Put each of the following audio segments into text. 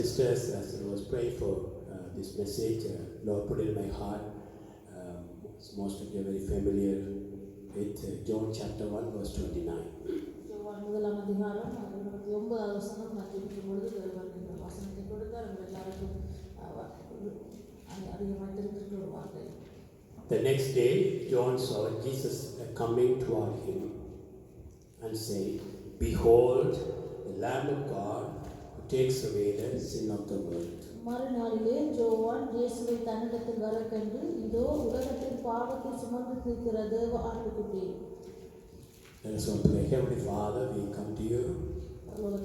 Sisters, as I was praying for this message, Lord put it in my heart. Most of you are very familiar with John chapter 1 verse 29. யோவான் முதலாம் அதிகாரம் 29வது வசனம் நான் ஜெபிக்கும் பொழுது தேவன் இந்த வசனத்தை கொடுத்தார். நம்ம எல்லாருக்கும் அதிகமாக தெரிவிக்கிற ஒரு வார்த்தை. The next day, John saw Jesus coming toward him and said, "Behold, the Lamb of God who takes away the sin of the world." மறுநாளிலே யோவான் இயேசுவை தன்னிடத்தில் வர கண்டு, இதோ உலகத்தின் பாவத்தை சுமந்து தீர்க்கிற தேவ ஆட்டுக்குட்டி. Let us all pray. Heavenly Father, we come to you.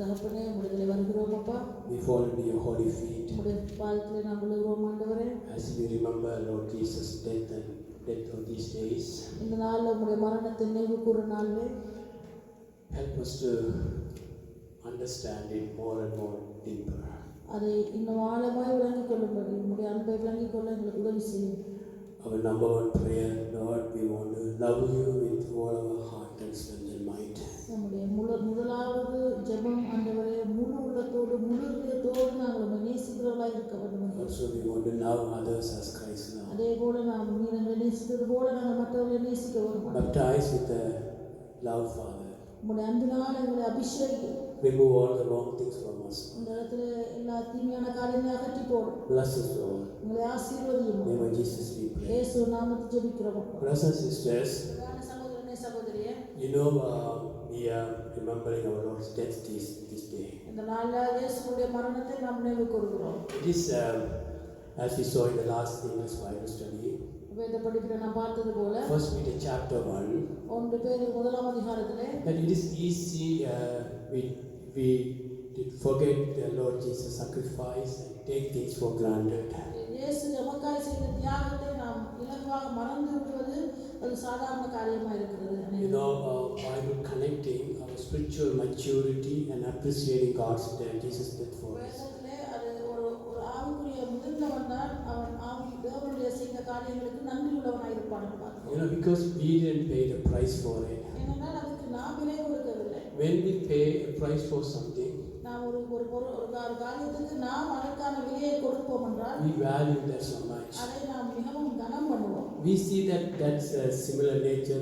தகப்பனே, உம்முடைய வருகிறோம் அப்பா. We fall into your holy feet. உம்முடைய பாதத்திலே நாம் விழுகிறோம் ஆண்டவரே. As we remember Lord Jesus' death of these days, இந்த நாளில் உம்முடைய மரணத்தை நினைவு கூறும் நாளிலே help us to understand it more and more deeper. அதை இன்னும் ஆழமாய் விளங்கிக் கொள்ளும்படி உம்முடைய அன்பை விளங்கிக் கொள்ள எங்களுக்கு உதவி செய்யும். Our number one prayer, Lord, we want to love you with all our heart and strength and might. நம்முடைய முதலாவது ஜெபம் ஆண்டவரே, முழு உள்ளத்தோடு முழு இதயத்தோடு நாங்கள் உம்மை நேசிக்கிறவர்களாக இருக்க வேண்டும். Also, we want to love others as Christ loved. அதே போல நாம் நீங்களை நேசித்தது போல நாங்கள் மற்றவர்களை நேசிக்க வேண்டும். Baptize with the love, Father. உம்முடைய அன்பினால் எங்களை அபிஷேகம். Remove all the wrong things from us. இந்த இடத்துல எல்லா தீமையான காரியங்களை அகற்றி போடும். Bless us, Lord. உங்களை ஆசீர்வதியும். In the name of Jesus we pray. இயேசு நாமத்தில் ஜெபிக்கிறோம். Brothers and sisters, சகோதரனே சகோதரியே, you know we are remembering our Lord's death this day. இந்த நாளில் இயேசுவுடைய மரணத்தை நாம் நினைவு கூறுகிறோம். It is as we saw in the last English Bible study. வேத படிப்பில் நாம் பார்த்தது போல 1 Peter chapter 1. 1 பேதுரு முதலாம் அதிகாரத்திலே That it is easy we did forget the Lord Jesus' sacrifice and take things for granted. இயேசு நமக்காய் செய்த தியாகத்தை நாம் இலகுவாக மறந்து விடுவது அது சாதாரண காரியமாக இருக்கிறது. You know, Bible connecting our spiritual maturity and appreciating God's death, Jesus' death for us. வேதத்திலே அது ஒரு ஆவிக்குரிய முதிர்ந்தவன் தான் அவன் தேவனுடைய செய்த காரியங்களுக்கு நன்றி உள்ளவனாக இருப்பான். You know, because we didn't pay the price for it. ஏனென்றால் அதுக்கு நாம் விலை கொடுக்கவில்லை. When we pay a price for something, நாம் ஒரு காரியத்துக்கு நாம் அதற்கான விலையை கொடுப்போம் என்றால் we value that so much. அதை நாம் மிகவும் கனம் பண்ணுவோம். We see that's a similar nature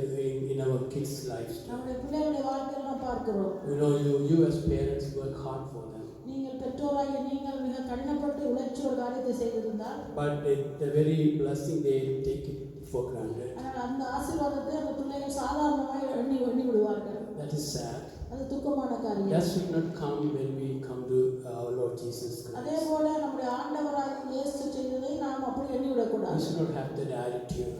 in our kids' lives. நம்முடைய பிள்ளைகளுடைய வாழ்க்கையில் நாம் பார்க்கிறோம். You know, you as parents work hard for them. நீங்கள் பெற்றோராகிய நீங்கள் மிக கடினப்பட்டு உழைச்சி ஒரு காரியத்தை செய்திருந்தால், But the very blessing they take it for granted. ஆனால் அந்த ஆசீர்வாதத்தை அந்த பிள்ளைகள் சாதாரணமாக எண்ணி விடுவார்கள். That is sad. அது துக்கமான காரியம். That should not come when we come to our Lord Jesus Christ. அதே போல நம்முடைய ஆண்டவராகிய இயேசு செய்ததை நாம் அப்படி எண்ணி We விடக்கூடாது. should not have that attitude.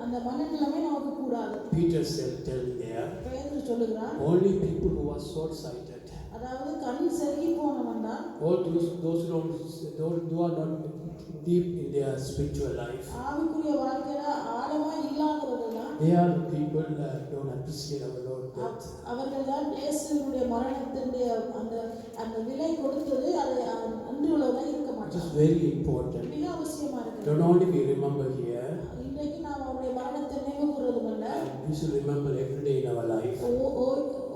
அந்த மனநிலைமை நமக்கு கூடாது. Peter said, telling there, பேதுரு சொல்லுகிறார், only people who are short-sighted, அதாவது கண் செருகி போனவன் தான், all those who are not deep in their spiritual life, ஆவிக்குரிய வாழ்க்கையில ஆழமா இல்லாதவர்கள் தான், they are the people that don't appreciate our Lord death. அவர்கள் தான் இயேசுவினுடைய மரணத்தினுடைய அந்த விலை கொடுத்தது அதை நன்றி உள்ளவராக இருக்க It is மாட்டாங்க. very important. மிக அவசியமா இருக்கு. Not only we remember here, இன்றைக்கு நாம் அவருடைய மரணத்தை நினைவு கூறுவதும் அல்ல, we should remember every day in our life.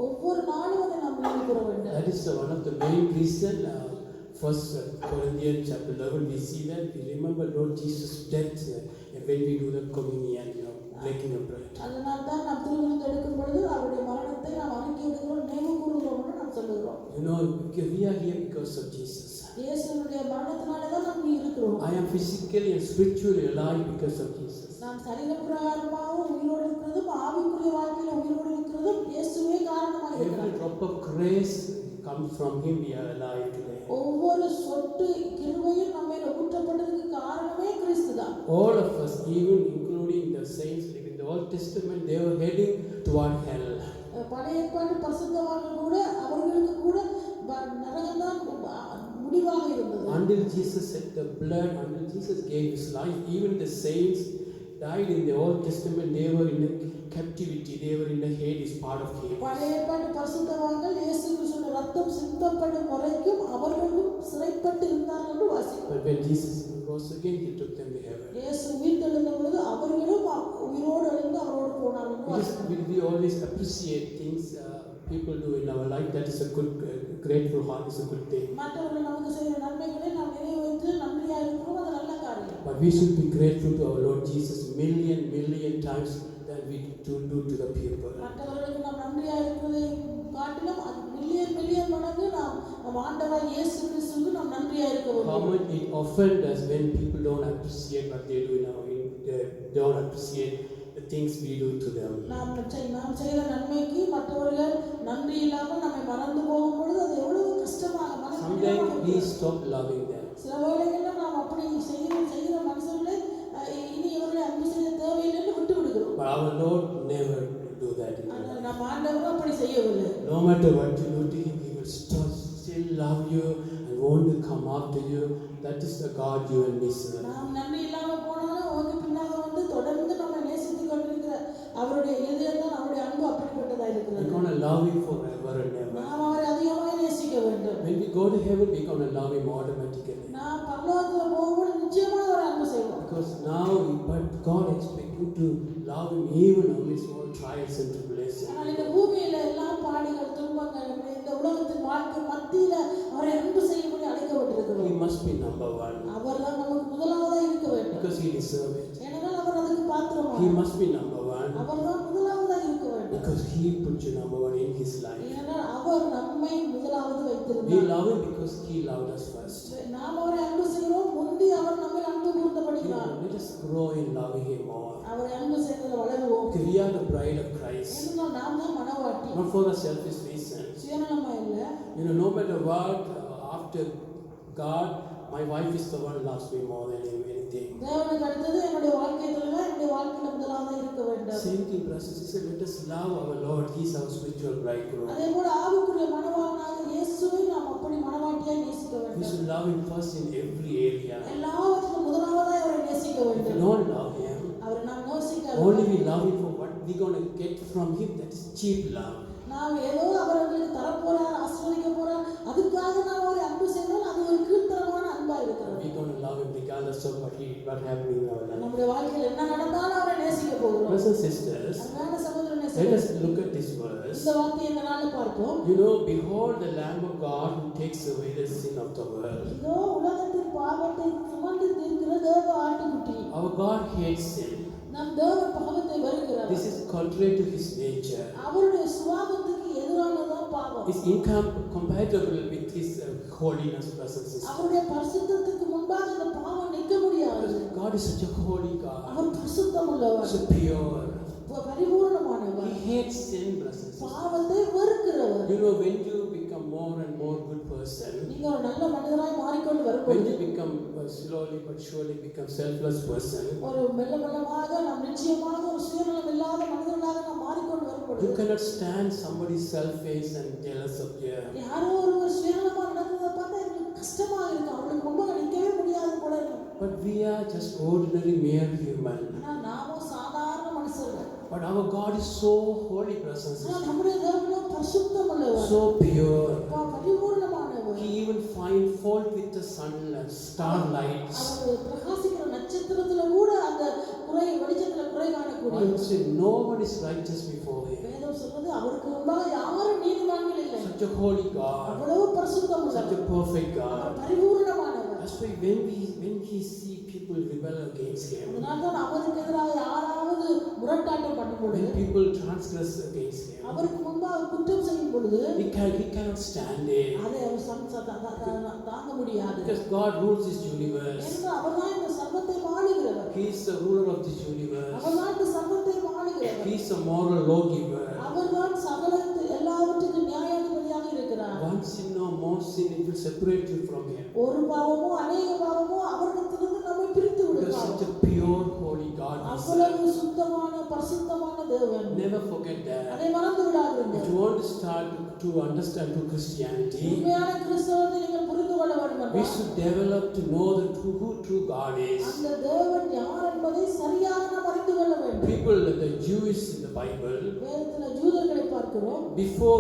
ஒவ்வொரு நாளும் அதை நாம் நினைவு கூற வேண்டும். That is one of the main reason. First Corinthians chapter 11, we see that we remember Lord Jesus' death when we do the communion, breaking of bread. அதனால தான் நாம் திருவிருந்து எடுக்கும் பொழுது அவருடைய மரணத்தை நாம் அறிக்கையிடுகிறோம், நினைவு கூறுகிறோம் என்று நாம் சொல்லுகிறோம். You know, we are here because of Jesus. இயேசுவினுடைய மரணத்தினாலே தான் நாம் இருக்கிறோம். I am physically and spiritually alive because of Jesus. நாம் சரீர பிரகாரமாகவும் உயிரோடு இருக்கிறதும் ஆவிக்குரிய வாழ்க்கையில உயிரோடு இருக்கிறதும் இயேசுவே காரணமாக Every இருக்கிறார். drop of grace comes from Him. We are alive today. ஒவ்வொரு சொட்டு கிருபையும் நம்ம மேல ஊற்றப்பட்டதுக்கு காரணமே கிறிஸ்து தான். All of us, even including the saints in the Old Testament, they were heading toward hell. பழைய ஏற்பாட்டு பரிசுத்தவான்கள் கூட அவர்களுக்கு கூட நரகம்தான் முடிவாக இருந்தது. Until Jesus shed the blood, until Jesus gave His life, even the saints died in the Old Testament. They were in the captivity. They were in the Hades, part of Hades. பழைய ஏற்பாட்டு பரிசுத்தவான்கள் இயேசு கிறிஸ்துவின் ரத்தம் சிந்தப்படும் வரைக்கும் அவர்களும் சிறைப்பட்டு இருந்தார்கள் என்று வாசிக்கிறோம். But when Jesus rose again, He took them to heaven. இயேசு உயிர்த்தெழுந்த பொழுது அவர்களும் உயிரோடு எழுந்து அவரோடு போனார்கள் என்று வாசிக்கிறோம். We always appreciate things people do in our life. That is a good grateful heart is a good thing. மற்றவர்கள் நமக்கு செய்கிற நன்மைகளை நாம் நினைவு வைத்து நன்றியாக இருக்கிறோம், அது நல்ல காரியம். But we should be grateful to our Lord Jesus million times than we do to the people. மற்றவர்களுக்கு நாம் நன்றியாக இருக்கிறதை காட்டிலும் அது மில்லியன் மடங்கு நாம் ஆண்டவர் இயேசு கிறிஸ்துவுக்கு நாம் நன்றியாக இருக்க வேண்டும். How much it offends us when people don't appreciate what they do now, don't appreciate the things we do to them. நாம் செய்த நன்மைக்கு மற்றவர்கள் நன்றி இல்லாமல் நம்மை மறந்து போகும்பொழுது அது எவ்வளவு கஷ்டமாக Sometimes we stop loving them. சில வேளைகளில் நாம் அப்படி செய்கிற மனுஷர்களை இனி இவர்களை அன்பு செய்ய தேவையில்லைன்னு விட்டு விடுகிறோம். But our Lord never do that. நம் ஆண்டவரும் அப்படி செய்யவில்லை. No matter what you do to him, he will still love you and want to come after you. That is the God you and me serve. நாம் நன்றி இல்லாமல் போனாலும் அவங்க பின்னாக வந்து தொடர்ந்து நம்ம நேசித்து கொண்டிருக்கிற அவருடைய இதயம் தான் அவருடைய அன்பு அப்படிப்பட்டதாக இருக்கிறது. We're going to love him forever and ever. நாம் அவரை அதிகமாக நேசிக்க வேண்டும். When we go to heaven, we're going to love him automatically. நாம் பரலோகத்தில் போகும்போது நிச்சயமாக அவரை அன்பு செய்வோம். Because now, but God expects you to love him even amidst all trials and tribulations. ஆனால் இந்த பூமியில் எல்லா பாடுகள் துன்பங்கள் இந்த உலகத்தின் வாழ்க்கை மத்தியில் அவரை அன்பு செய்யும்படி அழைக்கப்பட்டிருக்கிறோம். He must be number one. அவர் தான் நமக்கு முதலாவதாக இருக்க வேண்டும். Because he deserves it. ஏனென்றால் அவர் அதுக்கு பாத்திரமானவர். He must be number one. அவர் தான் முதலாவதாக இருக்க வேண்டும். Because he put you number one in his life. ஏனென்றால் அவர் நம்மை முதலாவது We வைத்திருந்தார். love him because he loved us first. நாம் அவரை அன்பு செய்கிறோம், முந்தி அவர் நம்மை அன்பு கூர்ந்தபடினார். Let us grow in loving him more. அவரை அன்பு செய்வதில் வளருவோம். Because we are the bride of Christ. ஏனென்றால் நாம் தான் மணவாட்டி. Not for a selfish reason. சுயநலமா இல்லை. No matter what, after God, my wife is the one who loves me more than anything. தேவனுக்கு அடுத்தது என்னுடைய வாழ்க்கை தலைவர், என்னுடைய வாழ்க்கையில் முதலாவதாக இருக்க வேண்டும். Same thing, brothers and sisters. Let us love our Lord. He is our spiritual bridegroom. அதே போல ஆவிக்குரிய மணவாளனாக இயேசுவை நாம் அப்படி மணவாட்டியாய் நேசிக்க We வேண்டும். should love him first in every area. எல்லாவற்றிலும் முதலாவதாக அவரை நேசிக்க If we வேண்டும். don't love him, அவரை நாம் நேசிக்க only we love him for what we're going to get from him. That is cheap love. நாம் ஏதோ அவர்களுக்கு தரப்போறார், ஆசீர்வதிக்க போறார், அதுக்காக நாம் அவரை அன்பு செய்தால் அது ஒரு கீழ்த்தரமான அன்பா இருக்கிறது. We're going to love him regardless of what happening in our life. நம்முடைய வாழ்க்கையில் என்ன நடந்தாலும் அவரை நேசிக்க போகிறோம். Brothers and sisters, அன்பான சகோதரனே, let us look at this verse. இந்த வார்த்தையை இந்த நாளில் பார்ப்போம். Behold the Lamb of God who takes away the sin of the world. இதோ உலகத்தின் பாவத்தை சுமந்து தீர்க்கிற தேவ ஆட்டுக்குட்டி. Our God hates sin. நம் தேவன் பாவத்தை வெறுக்கிறார். This is contrary to his nature. அவருடைய சுபாவத்துக்கு எதிரானதான் பாவம். It's incompatible with his holiness, brothers and sisters. அவருடைய பரிசுத்தத்துக்கு முன்பாக இந்த பாவம் நிற்க முடியாது. God is such a holy God. அவர் பரிசுத்தம் உள்ளவர், So pure. பரிபூரணமானவர். He hates sin, brothers and sisters. பாவத்தை வெறுக்கிறவர். When you become more and more good person, நீங்க ஒரு நல்ல மனிதராய் மாறிக்கொண்டு when வரும்போது, you become slowly but surely become selfless person, ஒரு மெல்லமாக நாம் நிச்சயமாக ஒரு சுயநலம் இல்லாத மனிதர்களாக நாம் மாறிக்கொண்டு you வரும்போது, cannot stand somebody's selfish and jealous of you. யாரோ ஒருவர் சுயநலமா நடந்ததை பார்த்தா எனக்கு கஷ்டமா இருக்கும், அவளுக்கு முன்பாக நிற்கவே முடியாது போல இருக்கும். But we are just ordinary mere human. ஆனா நாமும் சாதாரண மனுஷர்கள். But our God is so holy, brothers and ஆனா sisters. நம்முடைய தேவனோ பரிசுத்தம் உள்ளவர், So pure. பரிபூரணமானவர். He even find fault with the sun and starlights. அவர் பிரகாசிக்கிற நட்சத்திரத்துல கூட அந்த குறை வெளிச்சத்துல குறை காணக்கூடிய. I would say no one is righteous before him. வேதம் சொல்றது அவருக்கு முன்பாக யாரும் நீதிமான்கள் இல்லை. Such a holy God. அவ்வளவு பரிசுத்தம் Such உள்ளவர், a perfect God. பரிபூரணமானவர். That's why when we see people rebel against him, அதனால்தான் அவருக்கு எதிராக யாராவது முரட்டாட்டம் பண்ணும் பொழுது, when people transgress against him, அவருக்கு முன்பாக குற்றம் செய்யும் பொழுது, he cannot stand it. அதை அவர் தாங்க முடியாது. Because God rules this universe. ஏனென்றால் அவர்தான் இந்த சர்வத்தை ஆளுகிறவர். He is the ruler of this universe. அவர்தான் இந்த சர்வத்தை ஆளுகிறவர். He is the moral lawgiver. அவர்தான் சகலத்து எல்லாவற்றுக்கும் நியாயாதிபதியாக இருக்கிறார். One sin or more sin, it will separate you from him. ஒரு பாவமோ அநேக பாவமோ அவரிடத்திலிருந்து நம்மை பிரித்து Because விடுவார். such a pure, holy God we serve. அவ்வளவு சுத்தமான பரிசுத்தமான தேவன். Never forget that. அதை மறந்து விடாதீர்கள். If you want to start to understand true Christianity, உண்மையான கிறிஸ்தவத்தை நீங்கள் புரிந்து கொள்ள வேண்டும் we என்றால், should develop to know who true God is. அந்த தேவன் யார் என்பதை சரியாக நாம் அறிந்து கொள்ள வேண்டும். People, the Jews in the Bible, வேதத்தில் ஜூதர்களை பார்க்கிறோம். before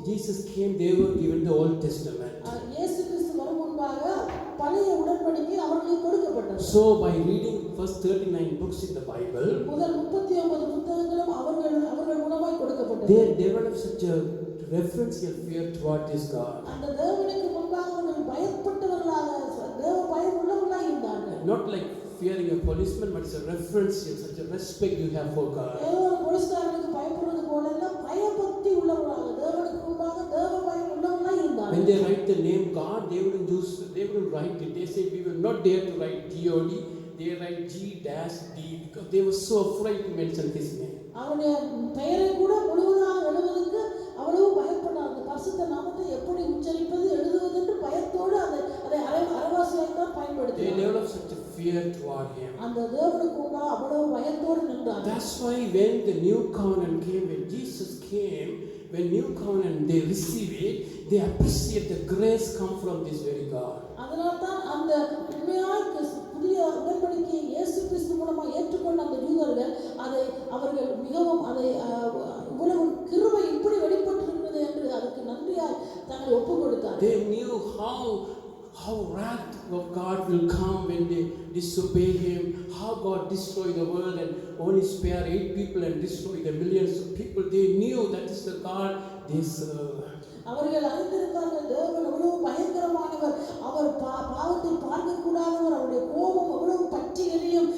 Jesus came, they were given the Old Testament. இயேசு கிறிஸ்து வரும் முன்பாக பழைய உடன்படிக்கை அவர்களுக்கு கொடுக்கப்பட்டது. So by reading first 39 books in the Bible, முதல் 39 புத்தகங்களும் அவர்கள் மூலமாய் கொடுக்கப்பட்டது. they developed such a reverential fear toward this God. அந்த தேவனுக்கு முன்பாக அவர்கள் பயப்பட்டவர்களாக தேவ பயம் உள்ளவர்களாக இருந்தார்கள். Not like fearing a policeman, but it's a reverential, such a respect you have for God. ஏதோ ஒரு போலீஸ்காரனுக்கு பயப்படுவது போல எல்லாம் பயபக்தி உள்ளவர்களாக தேவனுக்கு முன்பாக தேவ பயம் உள்ளவர்களாக இருந்தார்கள். When they write the name God, they wouldn't write it. They say we will not dare to write God. They write G-D because they were so afraid to mention his name. அவருடைய பெயரை கூட முழுவதாக எழுதுவதற்கு அவ்வளவு பயப்பட்டார். அந்த பரிசுத்த நாமத்தை எப்படி உச்சரிப்பது எழுதுவது என்று பயத்தோடு அதை அரைவாசியாக தான் They பயன்படுத்தினார். developed such a fear toward him. அந்த தேவனுக்கு முன்பாக அவ்வளவு பயத்தோடு நின்றார். That's why when the new covenant came, when Jesus came, when new covenant they receive it, they appreciate the grace come from this very God. அதனால்தான் அந்த உண்மையாய் புதிய உடன்படிக்கையை இயேசு கிறிஸ்து மூலமாக ஏற்றுக்கொண்ட அந்த யூதர்கள் அவர்கள் மிகவும் இவ்வளவு கிருபை இப்படி வெளிப்பட்டிருக்கிறது என்று அதுக்கு நன்றியாய் தங்களை ஒப்பு கொடுத்தார். They knew how wrath of God will come when they disobey him, how God destroy the world and only spare 8 people and destroy the millions of people. They knew that is the God they serve. அவர்கள் அறிந்திருந்தார்கள் தேவன் எவ்வளவு பயங்கரமானவர், அவர் பாவத்தை பார்க்கக்கூடாதவர், அவருடைய கோபம் எவ்வளவு பற்றி எரியும்,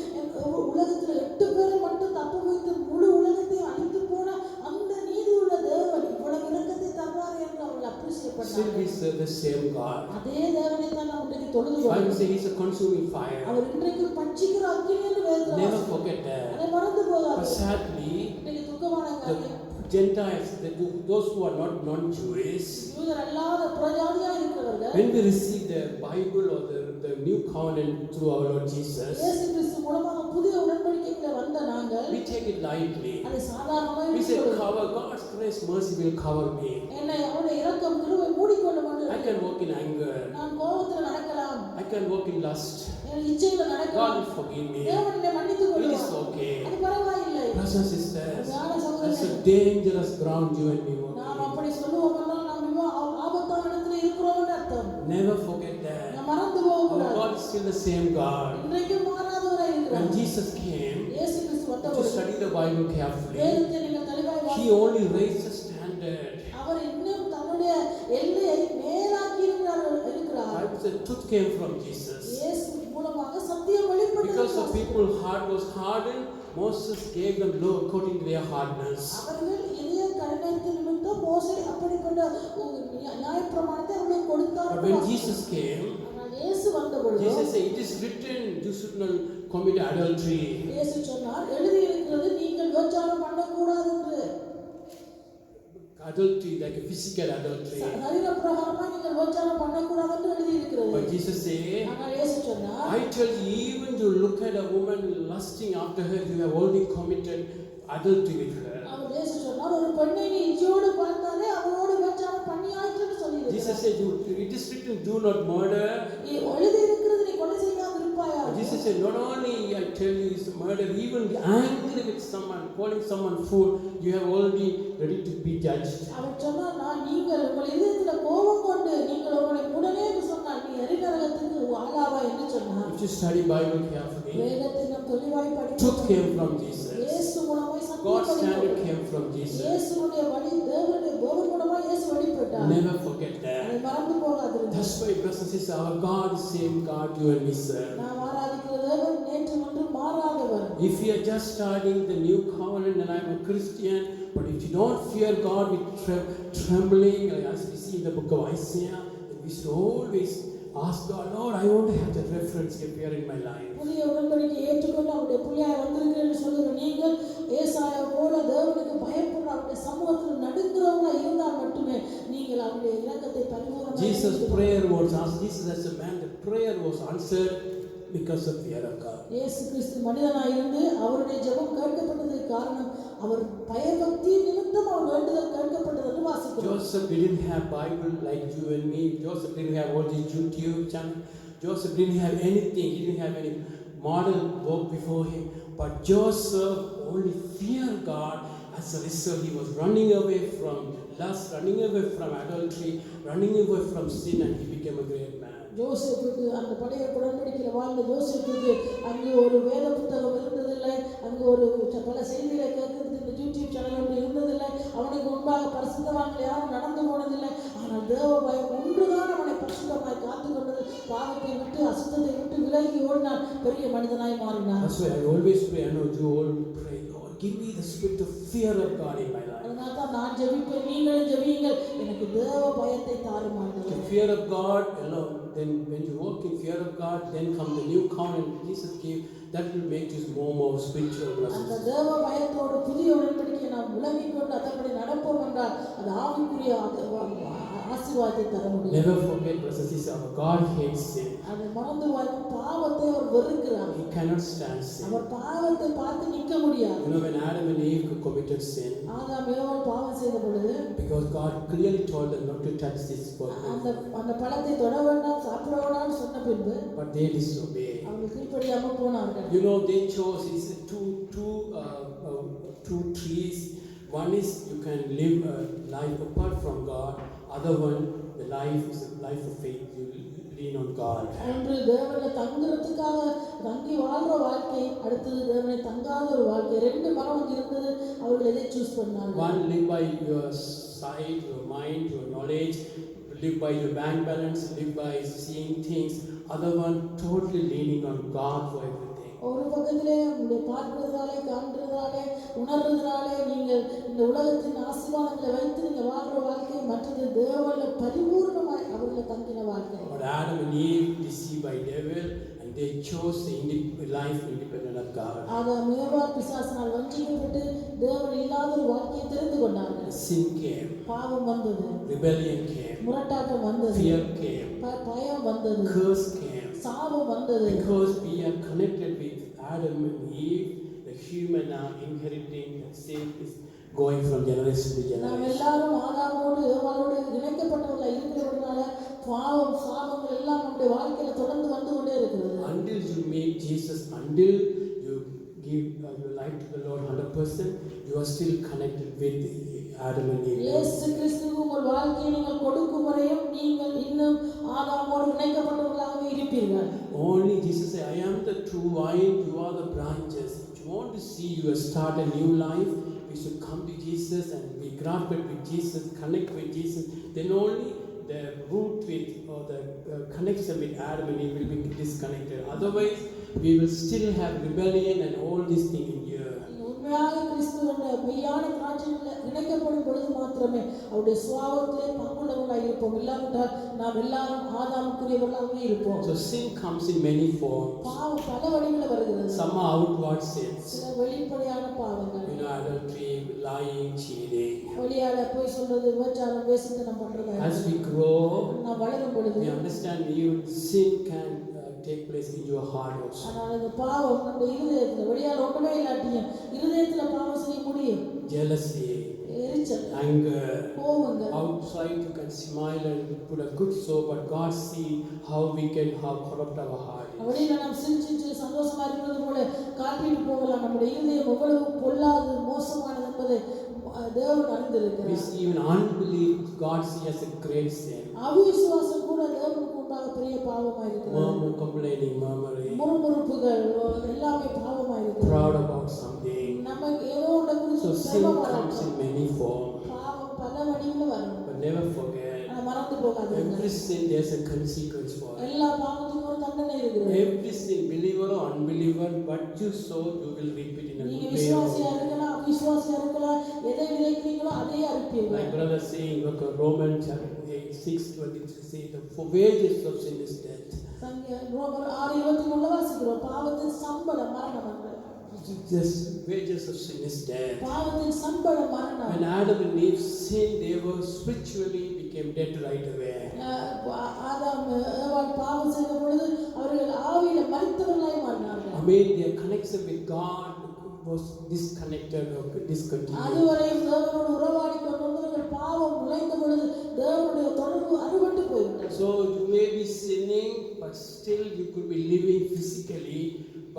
உலகத்தில் 8 பேரை மட்டும் தப்பு வைத்து முழு உலகத்தையும் அழித்து போன அந்த நீதி உள்ள தேவன் இவ்வளவு இரக்கத்தை தருவார் என்று அவர்கள் appreciate Still we பண்ணார்கள். serve the same God. அதே தேவனை தான் நாம் இன்றைக்கு தொழுது Bible கொள்கிறோம். says he's a consuming fire. அவர் இன்றைக்கு பட்சிக்கிற அக்கினி என்று வேதத்தில் Never forget that. அதை மறந்து But போகாது. sadly, இன்றைக்கு துக்கமான காரியம் the Gentiles, those who are not non-Jewish, யூதர் அல்லாத புறஜாதியா இருக்கிறவர்கள் when we receive the Bible or the new covenant through our Lord Jesus, இயேசு கிறிஸ்து மூலமாக புதிய உடன்படிக்கைக்குள்ள வந்த நாங்கள் we take it lightly. அதை சாதாரணமாக We say, எடுத்துக்கொள்கிறோம். cover God's grace, mercy will cover me. என்னை அவருடைய இரக்கம் கிருபை மூடிக்கொள்ளும் என்று I can walk in anger. நான் கோபத்தில் நடக்கலாம், I can walk in lust. N இச்சையில God நடக்கலாம், will forgive me. தேவன் என்னை மன்னித்துக் It is கொள்வார். okay. அது பரவாயில்லை. Brothers and sisters, ஞான that's சகோதரனே, a dangerous ground you and me walk நாம் in. அப்படி சொல்லுவோம் என்றால் நாம் மிகவும் ஆபத்தான இடத்துல இருக்கிறோம் என்று அர்த்தம். Never forget that. நாம் மறந்து Our போகக்கூடாது. God is still the same God. இன்றைக்கும் மாறாதவராய் When இருக்கிறார். Jesus came, இயேசு கிறிஸ்து if you வந்தபோது study the Bible carefully, வேதத்தை நீங்கள் தெளிவாய் He வாசித்து, only raised the standard. அவர் இன்னும் தன்னுடைய எல்லையை மேலாக்கி இருக்கிறார். Bible said truth came from Jesus. இயேசு மூலமாக சத்தியம் வெளிப்பட்டது. Because the people's heart was hardened, Moses gave them law according to their hardness. அவர்கள் இதய கடினத்தின் நிமித்தம் மோசே அப்படிப்பட்ட நியாயப்பிரமாணத்தை அவர்களுக்கு கொடுத்தார். But when Jesus came, ஆனால் இயேசு வந்தபொழுது Jesus said, it is written, you should not commit adultery. இயேசு சொன்னார், எழுதியிருக்கிறது நீங்கள் விபச்சாரம் பண்ணக்கூடாது என்று. Adultery, like a physical adultery. சரீர பிரகாரமாக நீங்கள் விபச்சாரம் பண்ணக்கூடாது என்று எழுதியிருக்கிறது. But Jesus said, ஆனால் இயேசு சொன்னார், I tell you, even you look at a woman lusting after her, you have already committed adultery with her. அவர் இயேசு சொன்னார், ஒரு பெண்ணை நீ இச்சையோடு பார்த்தாலே அவளோடு விபச்சாரம் பண்ணியாயிற்று என்று சொல்லியிருக்கிறார். Jesus said, it is written, do not murder. நீ எழுதியிருக்கிறது நீ கொலை செய்யாமல் இருப்பாயா? But Jesus said, not only I tell you is murder, even angry with someone, calling someone fool, you have already ready to be judged. அவர் சொன்னார், நீங்கள் உங்கள் இதயத்தில் கோபம் கொண்டு நீங்கள் உங்களை உடனே என்று சொன்னால் நீ எரிநரகத்துக்கு ஆளாவா என்று சொன்னார். If you study Bible carefully, வேதத்தை நாம் தெளிவாய் truth படிக்கிறோம். came from Jesus. இயேசு மூலமாய் சத்தியம் God's standard வெளிப்பட்டது. came from Jesus. இயேசுவுடைய வழி தேவனுடைய மூலமாய் இயேசு வெளிப்பட்டார். Never forget that. அதை மறந்து போகாதிருங்கள். That's why, brothers and sisters, our God is the same God you and me serve. நாம் ஆராதிக்கிற தேவன் நேற்று ஒன்று மாறாதவர். If you are just starting the new covenant and I'm a Christian, but if you don't fear God with trembling, as we see in the book of Isaiah, then we should always ask God, Lord, I want to have that reference appear in my life. புதிய உடன்படிக்கை ஏற்றுக்கொண்டு அவருடைய பிள்ளையாய் வந்திருக்கிறேன் சொல்லுகிற நீங்கள் ஏசாயா போல தேவனுக்கு பயப்படுற அவருடைய சமூகத்தில் நடுங்கிறவங்களா இருந்தால் மட்டுமே நீங்கள் அவருடைய இரக்கத்தை பரிபூர்ணமாக Jesus' prayer was asked. Jesus as a man, the prayer was answered because of fear of God. இயேசு கிறிஸ்து மனிதனாய் இருந்து அவருடைய ஜெபம் கேட்கப்பட்டதற்கு காரணம் அவர் பயபக்தி நிமித்தம் அவர் வேண்டுதல் கேட்கப்பட்டது என்று வாசிக்கிறோம். Joseph didn't have Bible like you and me. Joseph didn't have all these YouTube channels. Joseph didn't have anything. He didn't have any model book before him. But Joseph only feared God. As a result, he was running away from lust, running away from adultery, running away from sin, and he became a great man. யோசேப்புக்கு அந்த பழைய உடன்படிக்கையில் வாழ்ந்த யோசேப்புக்கு அங்கே ஒரு வேத புத்தகம் இருந்ததில்லை, அங்கே ஒரு பல செய்திகளை கேட்கறதுக்கு இந்த யூடியூப் சேனல் ஒன்று இருந்ததில்லை, அவனுக்கு முன்பாக பரிசுத்தவான்கள் யாரும் நடந்து போனதில்லை. ஆனால் தேவ பயம் ஒன்றுதான் அவனை பரிசுத்தமாய் காத்து கொண்டது. பாவத்தை விட்டு அசுத்தத்தை விட்டு விலகி ஓடினான், பெரிய மனிதனாய் மாறினான். That's why I always pray. I know you all pray, Lord, give me the spirit of fear of God in my life. அதனால தான் நான் ஜெபிப்பேன், நீங்களும் ஜெபியுங்கள், எனக்கு தேவ பயத்தை தாரும் ஆண்டவரே. The fear of God alone. Then when you walk in fear of God, then come the new covenant Jesus gave. That will make you more spiritual. அந்த தேவ பயத்தோடு புதிய உடன்படிக்கையை நாம் விளங்கிக் கொண்டு அதன்படி நடப்போம் என்றால் அது ஆவிக்குரிய ஆசீர்வாதத்தை தர முடியும். Never forget, brothers and sisters, our God hates sin. அதை மறந்து பாவத்தை அவர் வெறுக்கிறார். He cannot stand sin. அவர் பாவத்தை பார்த்து நிற்க முடியாது. You know, when Adam and Eve committed sin, ஆதாம் ஏவாள் பாவம் செய்த பொழுது, because God clearly told them not to touch this fruit, அந்த பழத்தை தொட வேண்டாம், சாப்பிட வேண்டாம்னு சொன்ன பின்பு, but they disobeyed. அவங்க கீழ்ப்படியாமல் போனார்கள். You know, they chose two trees. One is you can live a life apart from God. Other one, the life is a life of faith. You lean on God. ஒன்று தேவனை தங்குறதுக்காக தங்கி வாழ்ற வாழ்க்கை, அடுத்தது தேவனை தங்காத ஒரு வாழ்க்கை. ரெண்டு மரம் இருந்தது, அவர்கள் எதை சூஸ் பண்ணாங்க? One live by your sight, your mind, your knowledge. Live by your bank balance. Live by seeing things. Other one, totally leaning on God for everything. ஒரு பக்கத்திலே உங்களுடைய பார்க்கிறதாலே, காண்கிறதாலே, உணர்றதுனாலே நீங்கள் இந்த உலகத்தின் ஆசீர்வாதங்களை வைத்து நீங்கள் வாழ்ற வாழ்க்கை, மற்றது தேவனை பரிபூர்ணமாய் அவர்களை தங்கின வாழ்க்கை. But Adam and Eve deceived by devil, and they chose the life independent of God. ஆதாம் ஏவாள் பிசாசினால் வஞ்சிக்கப்பட்டு தேவன் இல்லாத ஒரு வாழ்க்கையை தெரிந்து கொண்டார்கள். Sin came. பாவம் வந்தது. Rebellion came. முரட்டாட்டம் வந்தது. Fear came. பயம் வந்தது. Curse came. சாபம் வந்தது. Because we are connected with Adam and Eve, the human are inheriting that sin is going from generation to generation. நாம் எல்லாரும் ஆதாமோடு ஏவாளோடு இணைக்கப்பட்டவர்களாக இருக்கிறதுனால பாவம் சாபங்கள் எல்லாம் நம்முடைய வாழ்க்கையில தொடர்ந்து வந்து கொண்டே இருக்கிறது. Until you meet Jesus, until you give your life to the Lord 100%, you are still connected with Adam and Eve. இயேசு கிறிஸ்துவுக்கு உங்கள் வாழ்க்கையை நீங்கள் கொடுக்கும் வரையும் நீங்கள் இன்னும் ஆதாமோடு இணைக்கப்பட்டவர்களாகவே இருப்பீர்கள். Only Jesus said, I am the true vine, you are the branches. If you want to see you start a new life, we should come to Jesus and be grafted with Jesus, connect with Jesus. Then only the root with or the connection with Adam and Eve will be disconnected. Otherwise, we will still have rebellion and all these things in here. உண்மையாக கிறிஸ்துவ மெய்யான காட்சியில் இணைக்கப்படும் பொழுது மாத்திரமே அவருடைய சுவாபத்திலே பங்குள்ளவர்களாக இருப்போம். இல்லாவிட்டால் நாம் எல்லாரும் ஆதாமுக்குரியவர்களாகவே இருப்போம். So sin comes in many forms. பாவம் பல வழிகளில் வருகிறது. Some are outward sins. சில வெளிப்படையான பாவங்கள். You know, adultery, lying, cheating. வெளியால போய் சொல்றது, விபச்சாரம், வேசித்தனம் பண்றது. As we grow, நாம் வளரும் பொழுது we understand even sin can take place in your heart also. ஆனால் இந்த பாவம் நம்ம இருதயத்துல வெளியால ஒன்றுமே இல்லாட்டியும் இருதயத்துல பாவம் செய்ய முடியும். Jealousy, எரிச்சல், anger, கோபங்கள். outside you can smile and put a good show, but God see how wicked, how corrupt our heart is. வெளியில நாம் சிரிச்சு சந்தோஷமா இருக்கிறது போல காட்டிட்டு போகலாம், நம்முடைய இருதயம் எவ்வளவு பொல்லாது மோசமானது என்பதை தேவன் அறிந்திருக்கிறார். We see even unbelief, God see as a great sin. அவிசுவாசம் கூட தேவனுக்கு முன்பாக பெரிய பாவமா இருக்கிறது. Complaining, murmuring, முறுமுறுப்புகள் எல்லாமே பாவமா இருக்கிறது. proud about something. நமக்கு ஏதோ ஒன்றை So குறித்து sin பெருமைப்பட comes in many forms. பாவம் பல வடிவில் வரும். But never forget, மறந்து போகாதீங்க. every sin there's a consequence for it. எல்லா பாவத்துக்கும் ஒரு தண்டனை இருக்குது. Every sin, believer or unbeliever, what you sow, you will reap it in a நீங்க good way. விசுவாசியா இருக்கலாம், அவிசுவாசியா இருக்கலாம், எதை விதைக்கிறீங்களோ அதையே அறுப்பீர்கள். My brother saying, look, Romans chapter 6:23 say, the wages of sin is death. ரோமர் 6:23 வாசிக்கிறோம், பாவத்தின் சம்பளம் மரணம் என்று. Just wages of sin is death. பாவத்தின் சம்பளம் மரணம். When Adam and Eve sinned, they were spiritually became dead right away. ஆதாம் ஏவாள் பாவம் செய்த பொழுது அவர்கள் ஆவியில மரித்தவர்களாய் மாறினார்கள். I mean, their connection with God was disconnected or discontinued. அதுவரை தேவனோடு உறவாடி கொண்டிருந்தவர்கள் பாவம் நுழைந்த பொழுது தேவனுடைய தொடர்பு அறுபட்டு போய்விட்டது. So you may be sinning, but still you could be living physically,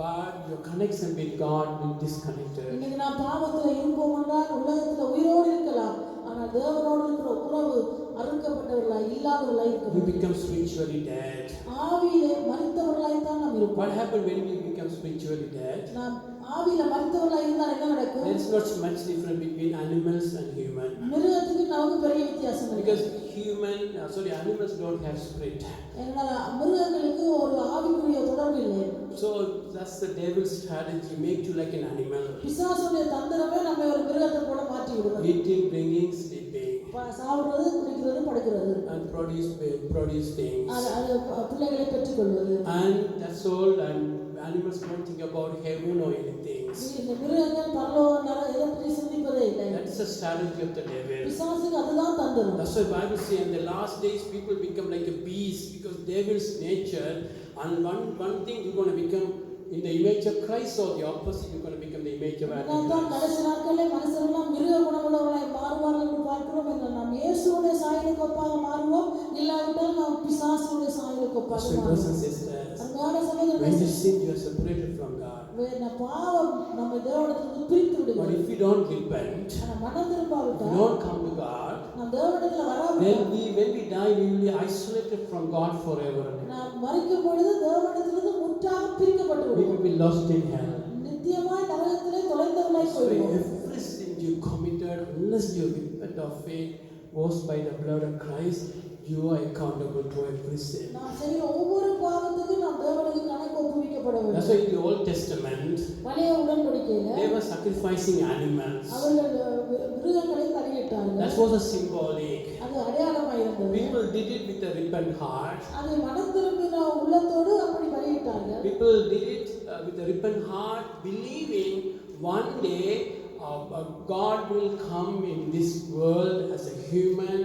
but your connection with God will be disconnected. இன்னைக்கு நாம் பாவத்தில் இருப்போம் என்றால் உலகத்தில் உயிரோடு இருக்கலாம், ஆனால் தேவனோடு இருக்கிற உறவு அறுக்கப்பட்டவர்களாய் இல்லாதவர்களாய் We இருக்கிறோம். become spiritually dead. ஆவியிலே மரித்தவர்களாய் தான் நாம் இருப்போம். What happens when we become spiritually dead? நாம் ஆவியில மரித்தவர்களாய் இருந்தால் என்ன நடக்கும்? There is not much difference between animals and human. மிருகத்துக்கு நமக்கு பெரிய வித்தியாசம் இருக்கு. Because animals don't have spirit. ஏன்னா மிருகங்களுக்கு ஒரு ஆவிக்குரிய தொடர்பு இல்லை. So that's the devil's strategy, make you like an animal. பிசாசுடைய தந்திரமே நம்மை ஒரு மிருகத்தை போல மாற்றி விடுவது. Eating, drinking, sleeping. சாப்பிடுறது, குடிக்கிறது, படுக்கிறது. And produce things. அது பிள்ளைகளை பெற்றுக்கொள்வது. And that's all. And animals don't think about heaven or anything. இந்த மிருகங்கள் பரலோகம் நரகம் எதை பற்றி சிந்திப்பதே இல்லை. That's the strategy of the devil. பிசாசுக்கு அதுதான் தந்திரம். That's why Bible says in the last days people become like a beast because devil's nature. And one thing you're going to become in the image of Christ, or the opposite, you're going to become the image of நான் Antichrist. கடைசி நாட்களில் மனுஷரெல்லாம் மிருக குணமுள்ளவர்களாய் மாறுவார்கள் என்று பார்க்கிறோம். என்றால் நாம் இயேசுவுடைய சாயலுக்கு ஒப்பாக மாறுவோம், இல்லாவிட்டால் நாம் பிசாசுடைய சாயலுக்கு ஒப்பாக So brothers and மாறுவோம். sisters, அன்பான when சகோதரர்களே, you sin, you are separated from God. பாவம் நம்மை தேவனிடத்திலிருந்து பிரித்து But விடுகிறது. if you don't repent, ஆனால் மனம் if you திரும்பாவிட்டால் don't come to God, நாம் தேவனிடத்தில் வராமல் when we die, we will be isolated from God forever. நாம் மரிக்கும் பொழுது தேவனிடத்திலிருந்து முற்றாக பிரிக்கப்பட்டு We விடுவோம். will be lost in hell. நித்தியமாய் நரகத்திலே தொலைந்தவர்களாய் So போய்விடுவோம். every sin you committed, unless you repent of faith, washed by the blood of Christ, you are accountable to every sin. நாம் செய்கிற ஒவ்வொரு பாவத்துக்கும் நாம் தேவனுக்கு கணக்கு ஒப்புவிக்கப்பட வேண்டும். That's why in the Old Testament, பழைய உடன்படிக்கையில they were sacrificing animals. அவர்கள் மிருகங்களை பலியிட்டார்கள். That was a symbolic. அது அடையாளமாய் இருந்தது. People did it with a repentant heart. அதை மனம் திரும்பின உள்ளத்தோடு அப்படி பலியிட்டார்கள். People did it with a repentant heart, believing one day God will come in this world as a human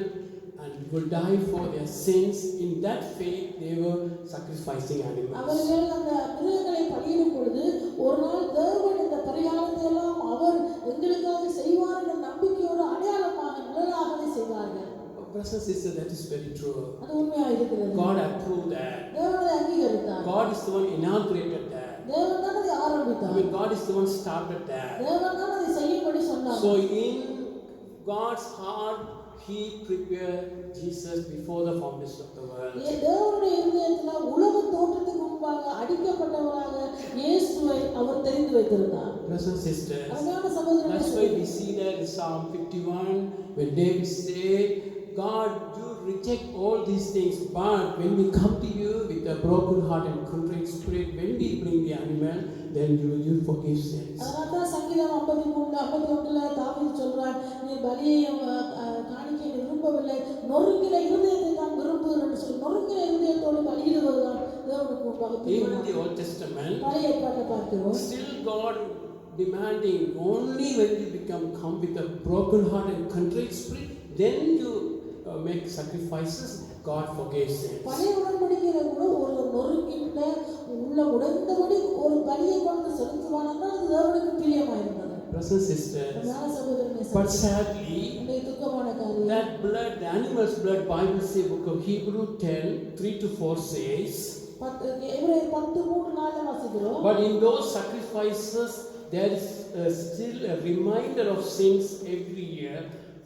and will die for their sins. In that faith, they were sacrificing animals. அவர்கள் அந்த மிருகங்களை பலியிடும் பொழுது ஒரு நாள் தேவன் இந்த பரிகாரத்தை எல்லாம் அவர் எங்களுக்காக செய்வார் என்ற நம்பிக்கையோடு அடையாளமாக நிழலாக அதை செய்வார்கள். Brothers and sisters, that is very true. அது உண்மையா இருக்கிறது. God approved that. தேவன் அதை அங்கீகரித்தார். God is the one inaugurated that. தேவன் தான் அதை ஆரம்பித்தார். God is the one started that. தேவன் தான் அதை செய்யும்படி சொன்னார். So in God's heart, He prepared Jesus before the foundation of the world. தேவனுடைய இருதயத்தில் உலக தோற்றத்துக்கு முன்பாக அடிக்கப்பட்டவராக இயேசுவை அவர் தெரிந்து வைத்திருந்தார். Brothers and sisters, அருமையான சகோதரர்களே, that's why we see that in Psalm 51 when David said, God, you reject all these things, but when we come to you with a broken heart and contrite spirit, when we bring the animal, then you forgive sins. அதனால்தான் சங்கீதம் 53:51 தாவீது சொல்றார், நீ பலியையும் காணிக்கையை விரும்பவில்லை, நொறுங்கின இருதயத்தை தான் விரும்புகிறேன் என்று சொல்லி நொறுங்கின இருதயத்தோடு பலியிடுவதுதான் தேவனுக்கு முன்பாக Even in பிரியமானது. the Old Testament, பழைய ஏற்பாட்டை பார்க்கிறோம். still God demanding only when you come with a broken heart and contrite spirit, then you make sacrifices, God forgives sins. பழைய உடன்படிக்கையில கூட ஒரு நொறுங்கின்ற உள்ள உடைந்தபடி ஒரு பலியை கொண்டு செலுத்துவானால் அது தேவனுக்கு பிரியமாயிருந்தது. Brothers and sisters, அருமையான சகோதரனே, but sadly, துக்கமான காரியம், that blood, the animal's blood, Bible says, book of Hebrew 10:3-4 says, எபிரேயர் 10:3-4 வாசிக்கிறோம். but in those sacrifices there is still a reminder of sins every year,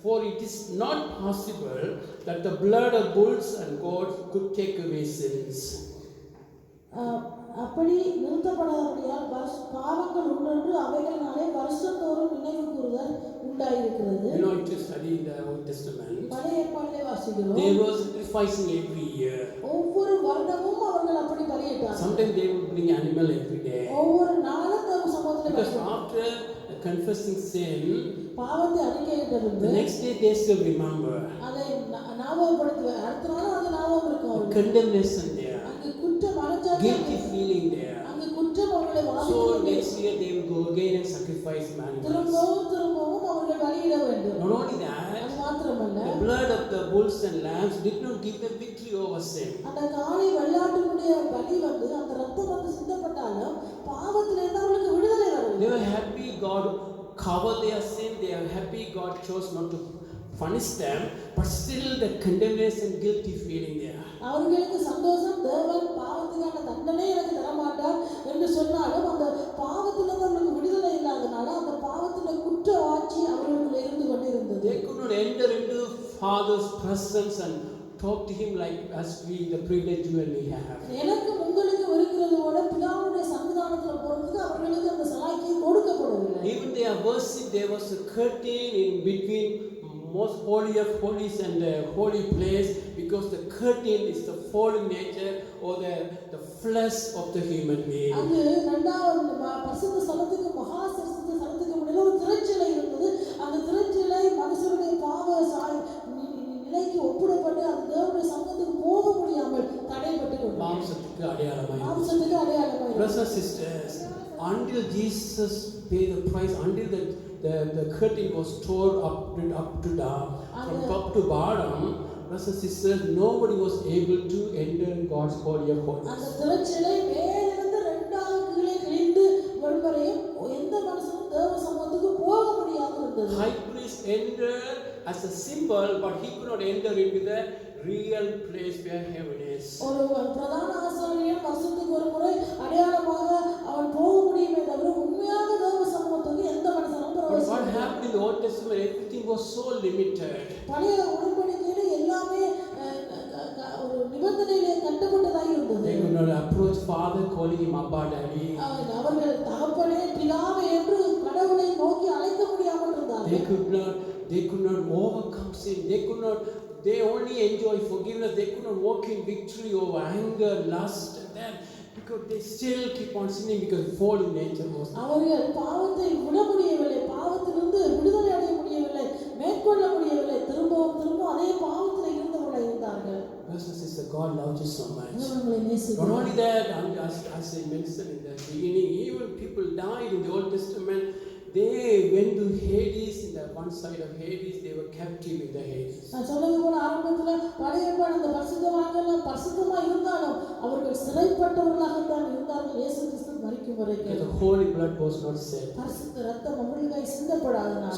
for it is not possible that the blood of bulls and goats could take away sins. அப்படி நிறுத்தப்படாதபடியால் பாவங்கள் உண்டென்று அவைகளினாலே வருஷந்தோறும் நினைவு கூறுதல் உண்டாயிருக்கிறது. You know, if you study in the Old Testament, பழைய ஏற்பாட்டிலே வாசிக்கிறோம். they were sacrificing every year. ஒவ்வொரு வருடமும் அவர்கள் அப்படி பலியிட்டார்கள். Sometimes they would bring animal every day. ஒவ்வொரு நாளும் தேவ சமூகத்தில் Because after confessing sin, பாவத்தை அறிக்கையிட்டிருந்து the next day they still remember. அதை ஞாபகப்படுத்துவார். அடுத்த நாள் அது ஞாபகம் இருக்கும் The அவருக்கு. condemnation there, அங்கு குற்ற மனச்சாட்சி, guilty feeling there. அங்கு குற்றம் அவர்களை So வாதிக்கிறது. next year they will go again and sacrifice animals. திரும்பவும் அவர்கள் பலியிட வேண்டும். Not only அது that, மாத்திரமல்ல, the blood of the bulls and lambs did not give them victory over sin. அந்த காளை வெள்ளாட்டினுடைய பலி வந்து அந்த ரத்தம் வந்து சிந்தப்பட்டாலும் பாவத்திலிருந்து அவர்களுக்கு விடுதலை வரவில்லை. They were happy God covered their sin. They are happy God chose not to punish them, but still the condemnation, guilty feeling there. அவர்களுக்கு சந்தோஷம், தேவன் பாவத்துக்கான தண்டனை எனக்கு தரமாட்டார் என்று சொன்னாலும் அந்த பாவத்திலிருந்து அவர்களுக்கு விடுதலை இல்லாதனால அந்த பாவத்தின் குற்ற ஆட்சி அவர்களுக்குள்ள இருந்து கொண்டிருந்தது. They could not enter into Father's presence and talk to him like as we the privilege you and me have. எனக்கும் உங்களுக்கும் இருக்கிறது போல பிதாவுடைய சன்னிதானத்துல போறதுக்கு அவர்களுக்கு அந்த சலாக்கியம் கொடுக்கப்படவில்லை. Even they are worship, there was a curtain in between most holy of holies and the holy place, because the curtain is the fallen nature or the flesh of the human being. அது இரண்டாவது பரிசுத்த ஸ்தலத்துக்கு மகா பரிசுத்த ஸ்தலத்துக்கு முன்னால ஒரு திரைச்சீலை இருந்தது. அந்த திரைச்சீலை மனுஷனுடைய பாவ நிலைக்கு ஒப்புடப்பட்டு அது தேவனுடைய சமூகத்துக்கு போக முடியாமல் தடைப்பட்டு கொண்டது. மாம்சத்துக்கு அடையாளமாய். மாம்சத்துக்கு அடையாளமாய். Brothers and sisters, until Jesus paid the price, until the curtain was torn up to down, from top to bottom, brothers and sisters, nobody was able to enter God's holy of holies. அந்த திரைச்சீலை மேலிருந்து இரண்டாக கீழே கிழிந்து வரும் வரையும் எந்த மனுஷனும் தேவ சமூகத்துக்கு போக முடியாது இருந்தது. High priest entered as a symbol, but he could not enter into the real place where heaven is. ஒரு பிரதான ஆசாரியன் வருஷத்துக்கு ஒரு முறை அடையாளமாக அவன் போக முடியுமே தவிர உண்மையாக தேவ சமூகத்துக்கு எந்த மனுஷனும் பிரவேசிக்க What happened in the Old Testament, everything was so limited. பழைய உடன்படிக்கையில எல்லாமே ஒரு நிபந்தனையிலே கட்டப்பட்டதாக இருந்தது. They could not approach Father calling him Abba Daddy. அவர்கள் தகப்பனே பிதாவே என்று கடவுளை நோக்கி அழைக்க முடியாமல் இருந்தார்கள். They could not overcome sin. They only enjoy forgiveness. They could not walk in victory over anger, lust, and that, because they still keep on sinning because fallen nature was. அவர்கள் பாவத்தை விட முடியவில்லை, பாவத்திலிருந்து விடுதலை அடைய முடியவில்லை, மேற்கொள்ள முடியவில்லை, திரும்பவும் அதே பாவத்தில் இருந்தவர்களாக இருந்தார்கள். Brothers and sisters, God loves you so much. உங்களை நேசிக்கிறார். Not only that, as I mentioned in the beginning, even people died in the Old Testament. They went to Hades. In the one side of Hades, they were captive in the Hades. நான் சொன்னது போல ஆரம்பத்துல பழைய ஏற்பாடு அந்த பரிசுத்தவான்கள் பரிசுத்தமா இருந்தாலும் அவர்கள் சிறைப்பட்டவர்களாக தான் இருந்தார்கள். இயேசு கிறிஸ்து மரிக்கும் வரைக்கும் The holy blood was not shed. பரிசுத்த ரத்தம் அவர்களுக்காய் சிந்தப்படாதனால.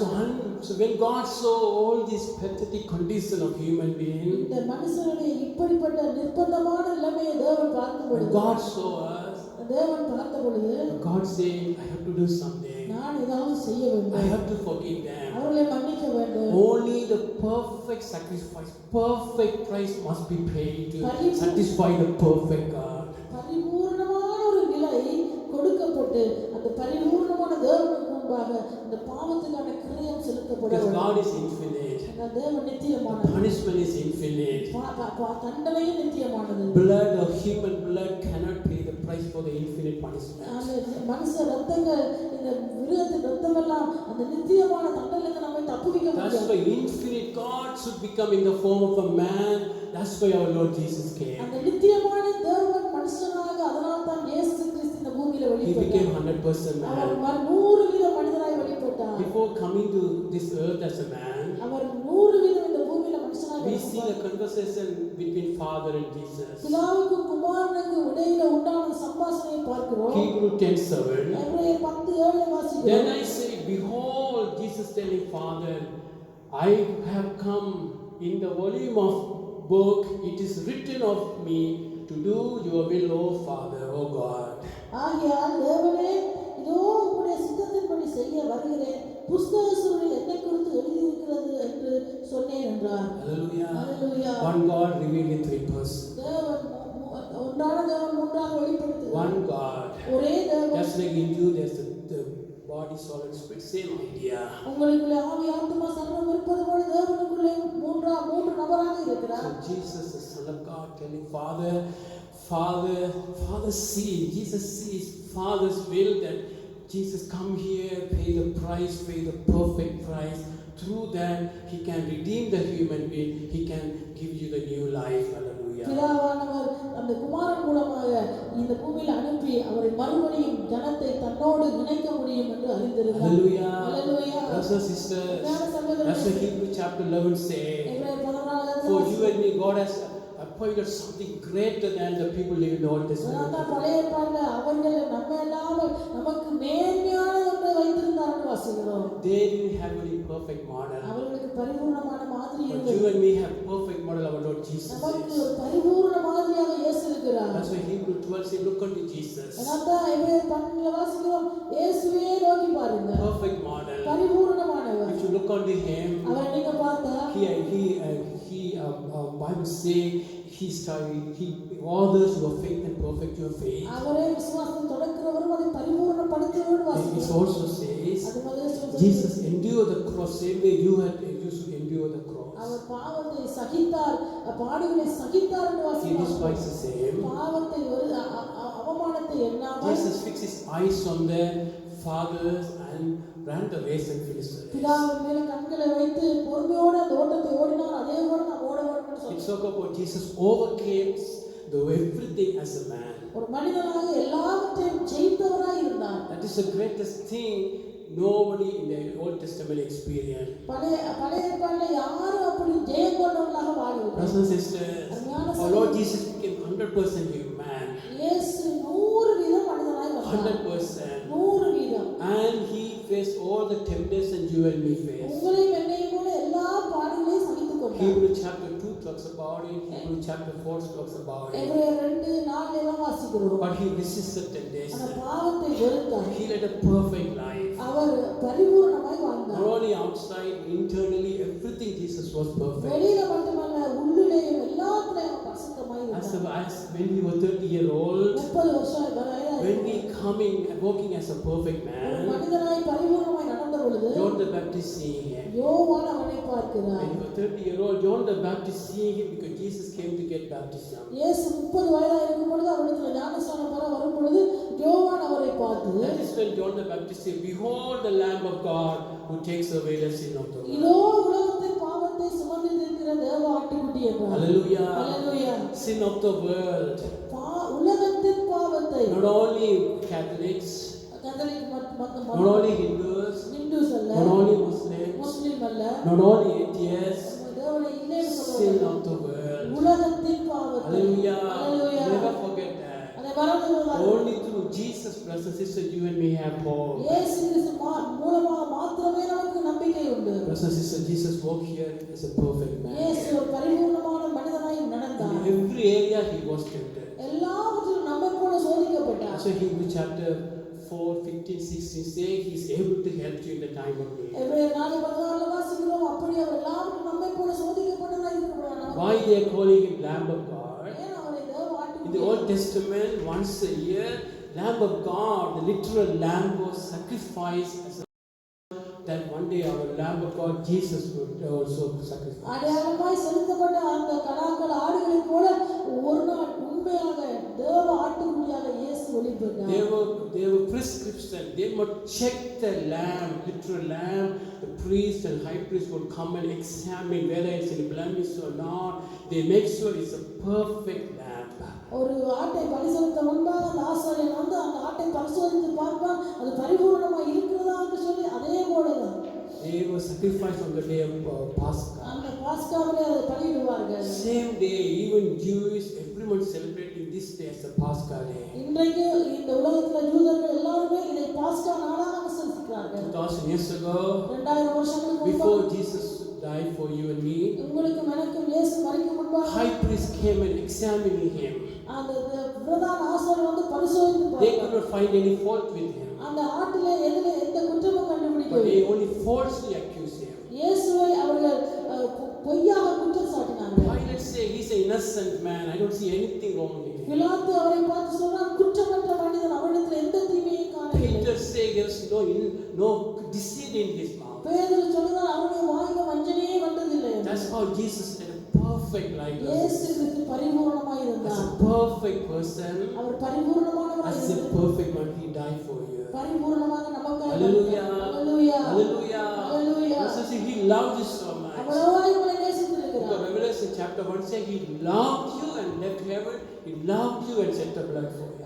So when God saw all this pathetic condition of human being, இந்த மனுஷனுடைய இப்படிப்பட்ட நிர்பந்தமான நிலைமையை தேவன் பார்த்தபொழுது, God saw us. தேவன் பார்த்தபொழுது God saying, I have to do something. நான் ஏதாவது செய்ய வேண்டும். I have to forgive them. அவர்களை மன்னிக்க வேண்டும். Only the perfect sacrifice, perfect price must be paid to satisfy the perfect God. பரிபூர்ணமான ஒரு நிலை கொடுக்கப்பட்டு அந்த பரிபூர்ணமான தேவனுக்கு முன்பாக அந்த பாவத்துக்கான கிரயம் செலுத்தப்பட வேண்டும். Because God is infinite. தேவன் நித்தியமானவர். Punishment is infinite. தண்டனையும் நித்தியமானது. Blood of human blood cannot pay the price for the infinite punishment. மனுஷ ரத்தங்கள் இந்த விருதத்தின் ரத்தமெல்லாம் அந்த நித்தியமான தண்டனைக்கு நம்மை தப்புவிக்க முடியாது. That's why infinite God should become in the form of a man. That's why our Lord Jesus came. அந்த நித்தியமான தேவன் மனுஷனாக அதனால் தான் இயேசு கிறிஸ்து இந்த பூமியில He வெளிப்பட்டார். became 100% man. அவர் 100% மனிதனாய் வெளிப்பட்டார். Before coming to this earth as a man, அவர் 100% இந்த பூமியில மனுஷனாய் we see the conversation between Father and Jesus. பிதாவுக்கும் குமாரனுக்கும் இடையில உண்டான சம்பாஷணையை பார்க்கிறோம். Hebrew 10:7. எபிரேயர் 10:7 வாசிக்கிறோம். Then I say, behold, Jesus telling Father, I have come in the volume of book. It is written of me to do your will, O Father, O God. ஆகையால் தேவனே, இதோ உம்முடைய சித்தத்தின்படி செய்ய வருகிறேன். புஸ்தகத்தில் என்னை குறித்து எழுதியிருக்கிறது என்று சொன்னேன் என்றார். Hallelujah. Hallelujah. One God revealed in three persons. தேவன் ஒன்றான தேவன் மூன்றாக வெளிப்படுத்துகிறார். One God. ஒரே தேவன். Just like in you, there's the body, soul, and spirit. Same idea. உங்களுக்குள்ளே ஆவி, ஆத்துமா, சரீரம் இருப்பது போல தேவனுக்குள்ளே மூன்று நபராக இருக்கிறார். So Jesus, the Son of God, telling Father sees. Jesus sees Father's will that Jesus come here, pay the price, pay the perfect price. Through that, He can redeem the human being. He can give you the new life. Hallelujah. பிதாவானவர் அந்த குமாரன் மூலமாக இந்த பூமியில் அனுப்பி அவரை மறுபடியும் ஜனத்தை தன்னோடு இணைக்க முடியும் என்று அறிந்திருக்கிறார். Hallelujah. Hallelujah. Brothers and sisters, that's what Hebrews chapter 11 says. For you and me, God has appointed something greater than the people living in the Old Testament. பழைய ஏற்பாட்டில் அவர்கள் நம்ம இல்லாமல் நமக்கு மேன்மையான ஒன்றை வைத்திருந்தார்கள் வாசிக்கிறோம். They didn't have any perfect model. அவர்களுக்கு பரிபூர்ணமான மாதிரி But இருந்தது. you and me have perfect model of our Lord Jesus. நமக்கு ஒரு பரிபூர்ண மாதிரியாக இயேசு இருக்கிறார். That's why Hebrews 12 says, look unto Jesus. அதான் எபிரேயர் 12 வாசிக்கிறோம், இயேசுவே நோக்கி பாருங்க. Perfect model. பரிபூர்ணமானவர். If you look onto him, அவரை நீங்க பார்த்தா Bible say others who are faith and perfect your faith. அவரே விசுவாசத்தை தொடக்கிறவரும் அதை பரிபூரணப்படுத்துகிறவரும் It வாசிக்கிறோம். also says அது முதல்ல சொல்றது Jesus endured the cross same way you should endure the cross. அவர் பாவத்தை சகித்தார், பாடுகளை சகித்தார் என்று He வாசிக்கிறோம். despised the same. பாவத்தை அவமானத்தை எண்ணாமல் Jesus fixed his eyes on the fathers and ran the race and finished the race. பிதாவின் மேல கண்களை வைத்து பொறுமையோடு அந்த ஓட்டத்தை ஓடினார். அதே போல நாம் ஓட வேண்டும் என்று It சொல்றோம். talks about Jesus overcame everything as a man. ஒரு மனிதனாக எல்லாவற்றையும் ஜெயித்தவராய் இருந்தார். That is the greatest thing nobody in the Old Testament experienced. பழைய ஏற்பாட்டில யாரும் அப்படி ஜெயம் கொண்டவர்களாக வாழவில்லை. Brothers and sisters, our Lord Jesus became 100% human. இயேசு 100% மனிதனாய் வந்தார். 100%. 100%. And he faced all the temptations you and me face. உங்களையும் என்னையும் போல எல்லா பாடுகளையும் சகித்துக் கொண்டார். Hebrew chapter 2 talks about it. Hebrew chapter 4 talks about it. எபிரேயர் 2:4 எல்லாம் வாசிக்கிறோம். But he resisted அந்த temptation. பாவத்தை வெறுத்தார். He led a perfect life. அவர் பரிபூரணமாய் வாழ்ந்தார். Not only outside, internally, everything Jesus was perfect. வெளியில மட்டுமல்ல உள்ளுலயும் எல்லாத்துலயும் அவர் பரிசுத்தமாய் இருந்தார். As when we were 30-year-old, 30 வருஷம் வரையில when we coming and walking as a perfect ஒரு man, மனிதனாய் பரிபூரணமாய் நடந்த பொழுது John the Baptist seeing him. யோவான் அவனை பார்க்கிறார். When you were 30-year-old, John the Baptist seeing him because Jesus came to get baptism. இயேசு 30 வயதா இருக்கும் பொழுது அவரிடத்தில் ஞானஸ்நானம் பெற வரும் பொழுது யோவான் அவரை பார்த்து That is when John the Baptist said, "Behold the Lamb of God who takes away the sin of the world." இதோ உலகத்தின் பாவத்தை சுமந்து தீர்க்கிற தேவ ஆட்டுக்குட்டி என்றார். Hallelujah. Hallelujah. Sin of the world. உலகத்தின் பாவத்தை Not only Catholics, கத்தோலிக்க not only Hindus, இந்துஸ் அல்ல, not only Muslims, முஸ்லிம் அல்ல, not only atheists, தேவனை இல்லைன்னு sin சொல்றாங்க. of the world. உலகத்தின் பாவத்தை. Hallelujah. Hallelujah. Never forget that. அதை மறந்துவிடாதே. Only through Jesus, brothers and sisters, you and me have hope. இயேசு கிறிஸ்து மூலமாக மாத்திரமே நமக்கு நம்பிக்கை உண்டு. Brothers and sisters, Jesus walked here as a perfect man. இயேசு ஒரு பரிபூர்ணமான மனிதனாய் நடந்தார். In every area he was tempted. எல்லாவற்றிலும் நம்மை போல சோதிக்கப்பட்டார். So Hebrew chapter 4, 15, 16 say he is able to help you in the time of need. எபிரேயர் 4:16 வாசிக்கிறோம். அப்படி அவர் எல்லாவற்றிலும் நம்மை போல சோதிக்கப்பட்டவராய் இருக்கிறார். Why they are calling him Lamb of God? ஏன் அவரை தேவ In the ஆட்டுக்குட்டி? Old Testament, once a year, Lamb of God, the literal lamb was sacrificed as a that one day our Lamb of God, Jesus, would also sacrifice. அடையாளமாய் செலுத்தப்பட்ட அந்த கடாக்கள் ஆடுகளைப் போல ஒரு நாள் உண்மையாக தேவ ஆட்டுக்குட்டியாக இயேசு வெளிப்பட்டார். They were prescription. They would check the lamb, literal lamb. The priest and high priest would come and examine whether it's in blemish or not. They make sure it's a perfect lamb. ஒரு ஆட்டை பலி செலுத்த முன்பாக அந்த ஆசாரியன் வந்து அந்த ஆட்டை பரிசோதித்து பார்ப்பான், அது பரிபூரணமாக இருக்கிறதா என்று சொல்லி அதே போலதான் They were sacrificed on the day of Pascha. அந்த பாஸ்காவிலே அதை பலியிடுவார்கள். Same day, even Jews, everyone celebrating this day as the Pascha day. இன்றைக்கு இந்த உலகத்துல யூதர்கள் எல்லாருமே இதை பாஸ்கா நாளாக அனுசரிக்கிறார்கள். 2000 years ago, 2000 வருஷங்களுக்கு before முன்பாக Jesus died for you and me, உங்களுக்கும் எனக்கும் இயேசு மரிக்கும் முன்பாக high priest came and examining him. அந்த பிரதான ஆசாரியர் வந்து பரிசோதித்து They could பார்த்தார். not find any fault with him, அந்த ஆட்டிலே எந்த குற்றமும் but கண்டுபிடிக்கவில்லை. they only falsely accused him. இயேசுவை அவர்கள் பொய்யாக குற்றம் சாட்டினார்கள். Pilate say he's an innocent man. I don't see anything wrong with him. பிலாத்து அவரை பார்த்து சொன்னான், குற்றமற்ற மனிதன், அவரிடத்தில் எந்த தீமையும் காணவில்லை. Peter say there's no deceit in his mouth. பேதுரு சொன்னான், அவருடைய வாயில வஞ்சனையே வந்ததில்லை. That's how Jesus led a perfect life. இயேசு கிறிஸ்து பரிபூரணமாய் As இருந்தார். a perfect person, our பரிபூரணமானவராய் as a இருந்தார். perfect man, he died for you. பரிபூரணமாக நமக்காக Hallelujah. Hallelujah Hallelujah. Hallelujah. Jesus said he loved you so much. அவ்வளவாய் உங்களை Because நேசித்திருக்கிறார். Revelation chapter 1 says he loved you and left heaven. He loved you and shed the blood for you.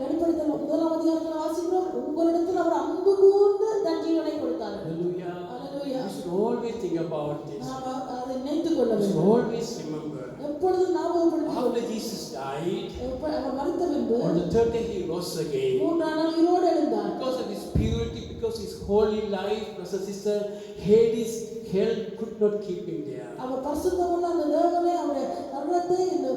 வெளிப்படுத்தல் 1ஆம் அதிகாரத்தில் வாசிக்கிறோம், உங்களிடத்தில் அவர் அன்பு கூர்ந்து தன் ஜீவனை கொடுத்தார். Hallelujah. Hallelujah. You should always think about this. நாம் அதை நினைத்துக் கொள்ள You should வேண்டும். always remember. எப்பொழுதும் ஞாபகப்படுத்திக் After கொள்ள. Jesus died, அவர் மரித்த பின்பு on the third day he rose again. 3ஆம் நாள் உயிரோடு எழுந்தார். Because of his purity, because his holy life, brothers and sisters, Hades, hell could not keep him there. அவர் பரிசுத்தமுள்ள அந்த தேவனே அவருடைய மரணத்தை இந்த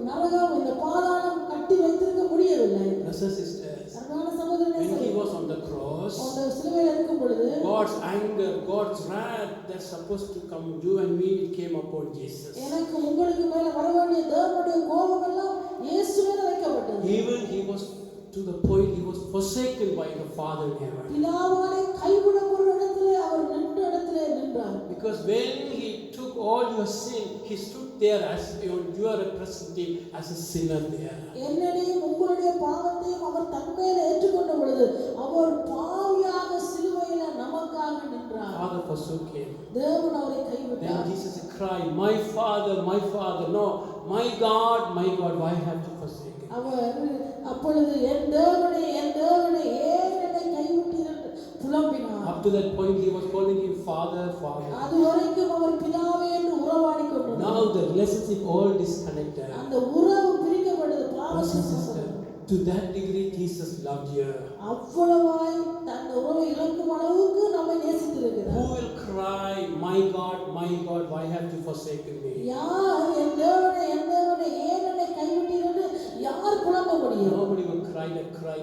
நரகம் இந்த பாதாளம் கட்டி வைத்திருக்க முடியவில்லை. Brothers and sisters, அருமையான சகோதரனே, when he was on the cross, அந்த சிலுவையில் இருக்கும் பொழுது God's anger, God's wrath that's supposed to come you and me, it came upon Jesus. எனக்கு உங்களுக்கு மேல வர வேண்டிய தேவனுடைய கோபம் எல்லாம் இயேசு மேல வைக்கப்பட்டது. Even he was to the point he was forsaken by the Father in heaven. பிதாவாலே கைவிடப்பட்ட இடத்திலே அவர் நின்ற இடத்திலே நின்றார். Because when he took all your sin, he stood there as you are representing as a sinner there. என்னையும் உங்களுடைய பாவத்தையும் அவர் தன்மேல் ஏற்றுக்கொண்ட பொழுது அவர் பாவியாக சிலுவையில நமக்காக நின்றார். Father forsook him. தேவன் அவரை கைவிட்டார். Then Jesus cried, my Father, no, my God, why have you forsaken? அவர் அப்பொழுது என் தேவனே ஏன் என்னை கைவிட்டீர் என்று புலம்பினார். Up to that point he was calling him Father. அதுவரைக்கும் அவர் பிதாவே என்று உறவாடிக் கொண்டார். Now the relationship all disconnected. அந்த உறவு பிரிக்கப்பட்டது. To that degree Jesus loved you. அவ்வளவாய் தன் உறவை இழக்கும் அளவுக்கு நம்மை நேசித்திருக்கிறார். Who will cry, my God, why have you forsaken me? யார் என் தேவனே ஏன் என்னை கைவிட்டீர் என்று யார் புலம்ப முடியும்? Nobody will cry that cry.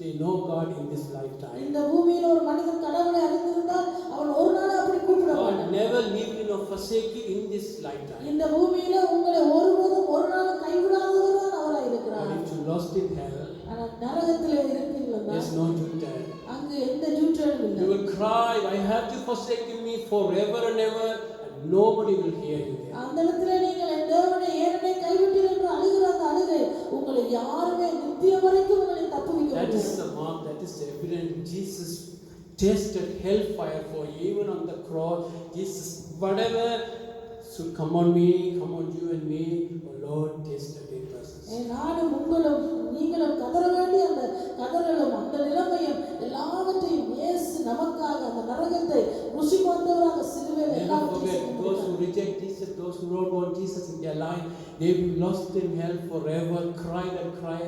They know God in this lifetime. இந்த பூமியில ஒரு மனிதன் கடவுளை அறிந்திருந்தால் அவன் ஒரு நாள் அப்படி கூப்பிட மாட்டான். God never leave you nor forsake you in this lifetime. இந்த பூமியில உங்களை ஒருபோதும் ஒரு நாள் கைவிடாதவராய் அவராய் இருக்கிறார். But if you lost in hell, ஆனால் நரகத்திலே இருக்கீங்களா? there's no Judah. அங்கு எந்த ஜூட்டலும் இல்லை. You will cry, why have you forsaken me forever and ever, and nobody will hear you there. அந்த இடத்துல நீங்கள் என் தேவனே ஏன் என்னை கைவிட்டீர் என்று அழுகிற அந்த அழுகை உங்களை யாருமே நித்திய வரைக்கும் உங்களை தப்புவிக்க That முடியாது. is the mark, that is the evidence. Jesus tasted hellfire for you, even on the cross. Jesus, whatever should come on me, come on you and me, oh Lord, tasted it. நானும் உங்களும் நீங்களும் கதற வேண்டிய அந்த கதறலும் அந்த நிலைமையும் எல்லாவற்றையும் இயேசு நமக்காக அந்த நரகத்தை ருசி பார்த்தவராக சிலுவையில் எல்லாவற்றையும் those who reject Jesus, those who don't want Jesus in their life, they will be lost in hell forever, cry and cry.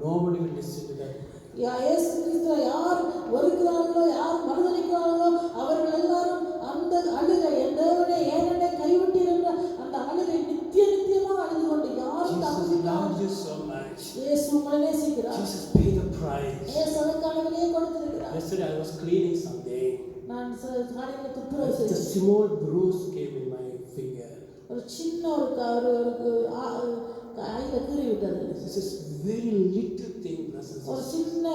Nobody will listen to them. இயேசு கிறிஸ்துவை யார் வெறுக்கிறார்களோ யார் மறுதலிக்கிறார்களோ அவர்கள் எல்லாரும் அந்த அழுகை என் தேவனே ஏன் என்னை கைவிட்டீர் என்ற அந்த அழுகை நித்தியமாக அழுது கொண்டு யாரும் இயேசு உங்களை நேசிக்கிறார். Jesus paid the price. இயேசு அதற்கான விலையை கொடுத்திருக்கிறார். Yesterday I was cleaning something. நான் சில காரியங்களை துப்புரவு செய்தேன். The small bruise came in my finger. ஒரு சின்ன ஒரு கையில கீறி விட்டது. This is very little thing, brothers. ஒரு சின்ன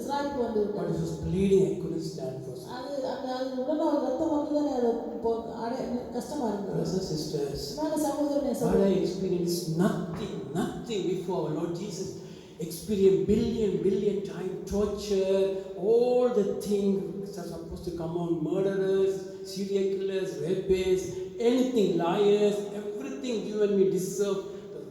ஸ்ட்ரைக் வந்து But it was bleeding. I couldn't stand for it. அது உடனே ரத்தம் வந்துதானே அது கஷ்டமா இருந்தது. Brothers and sisters, நான் சகோதரனே what I experienced nothing before our Lord Jesus experienced billion time torture, all the things are supposed to come on, murderers, serial killers, rapists, anything, liars, everything you and me deserve.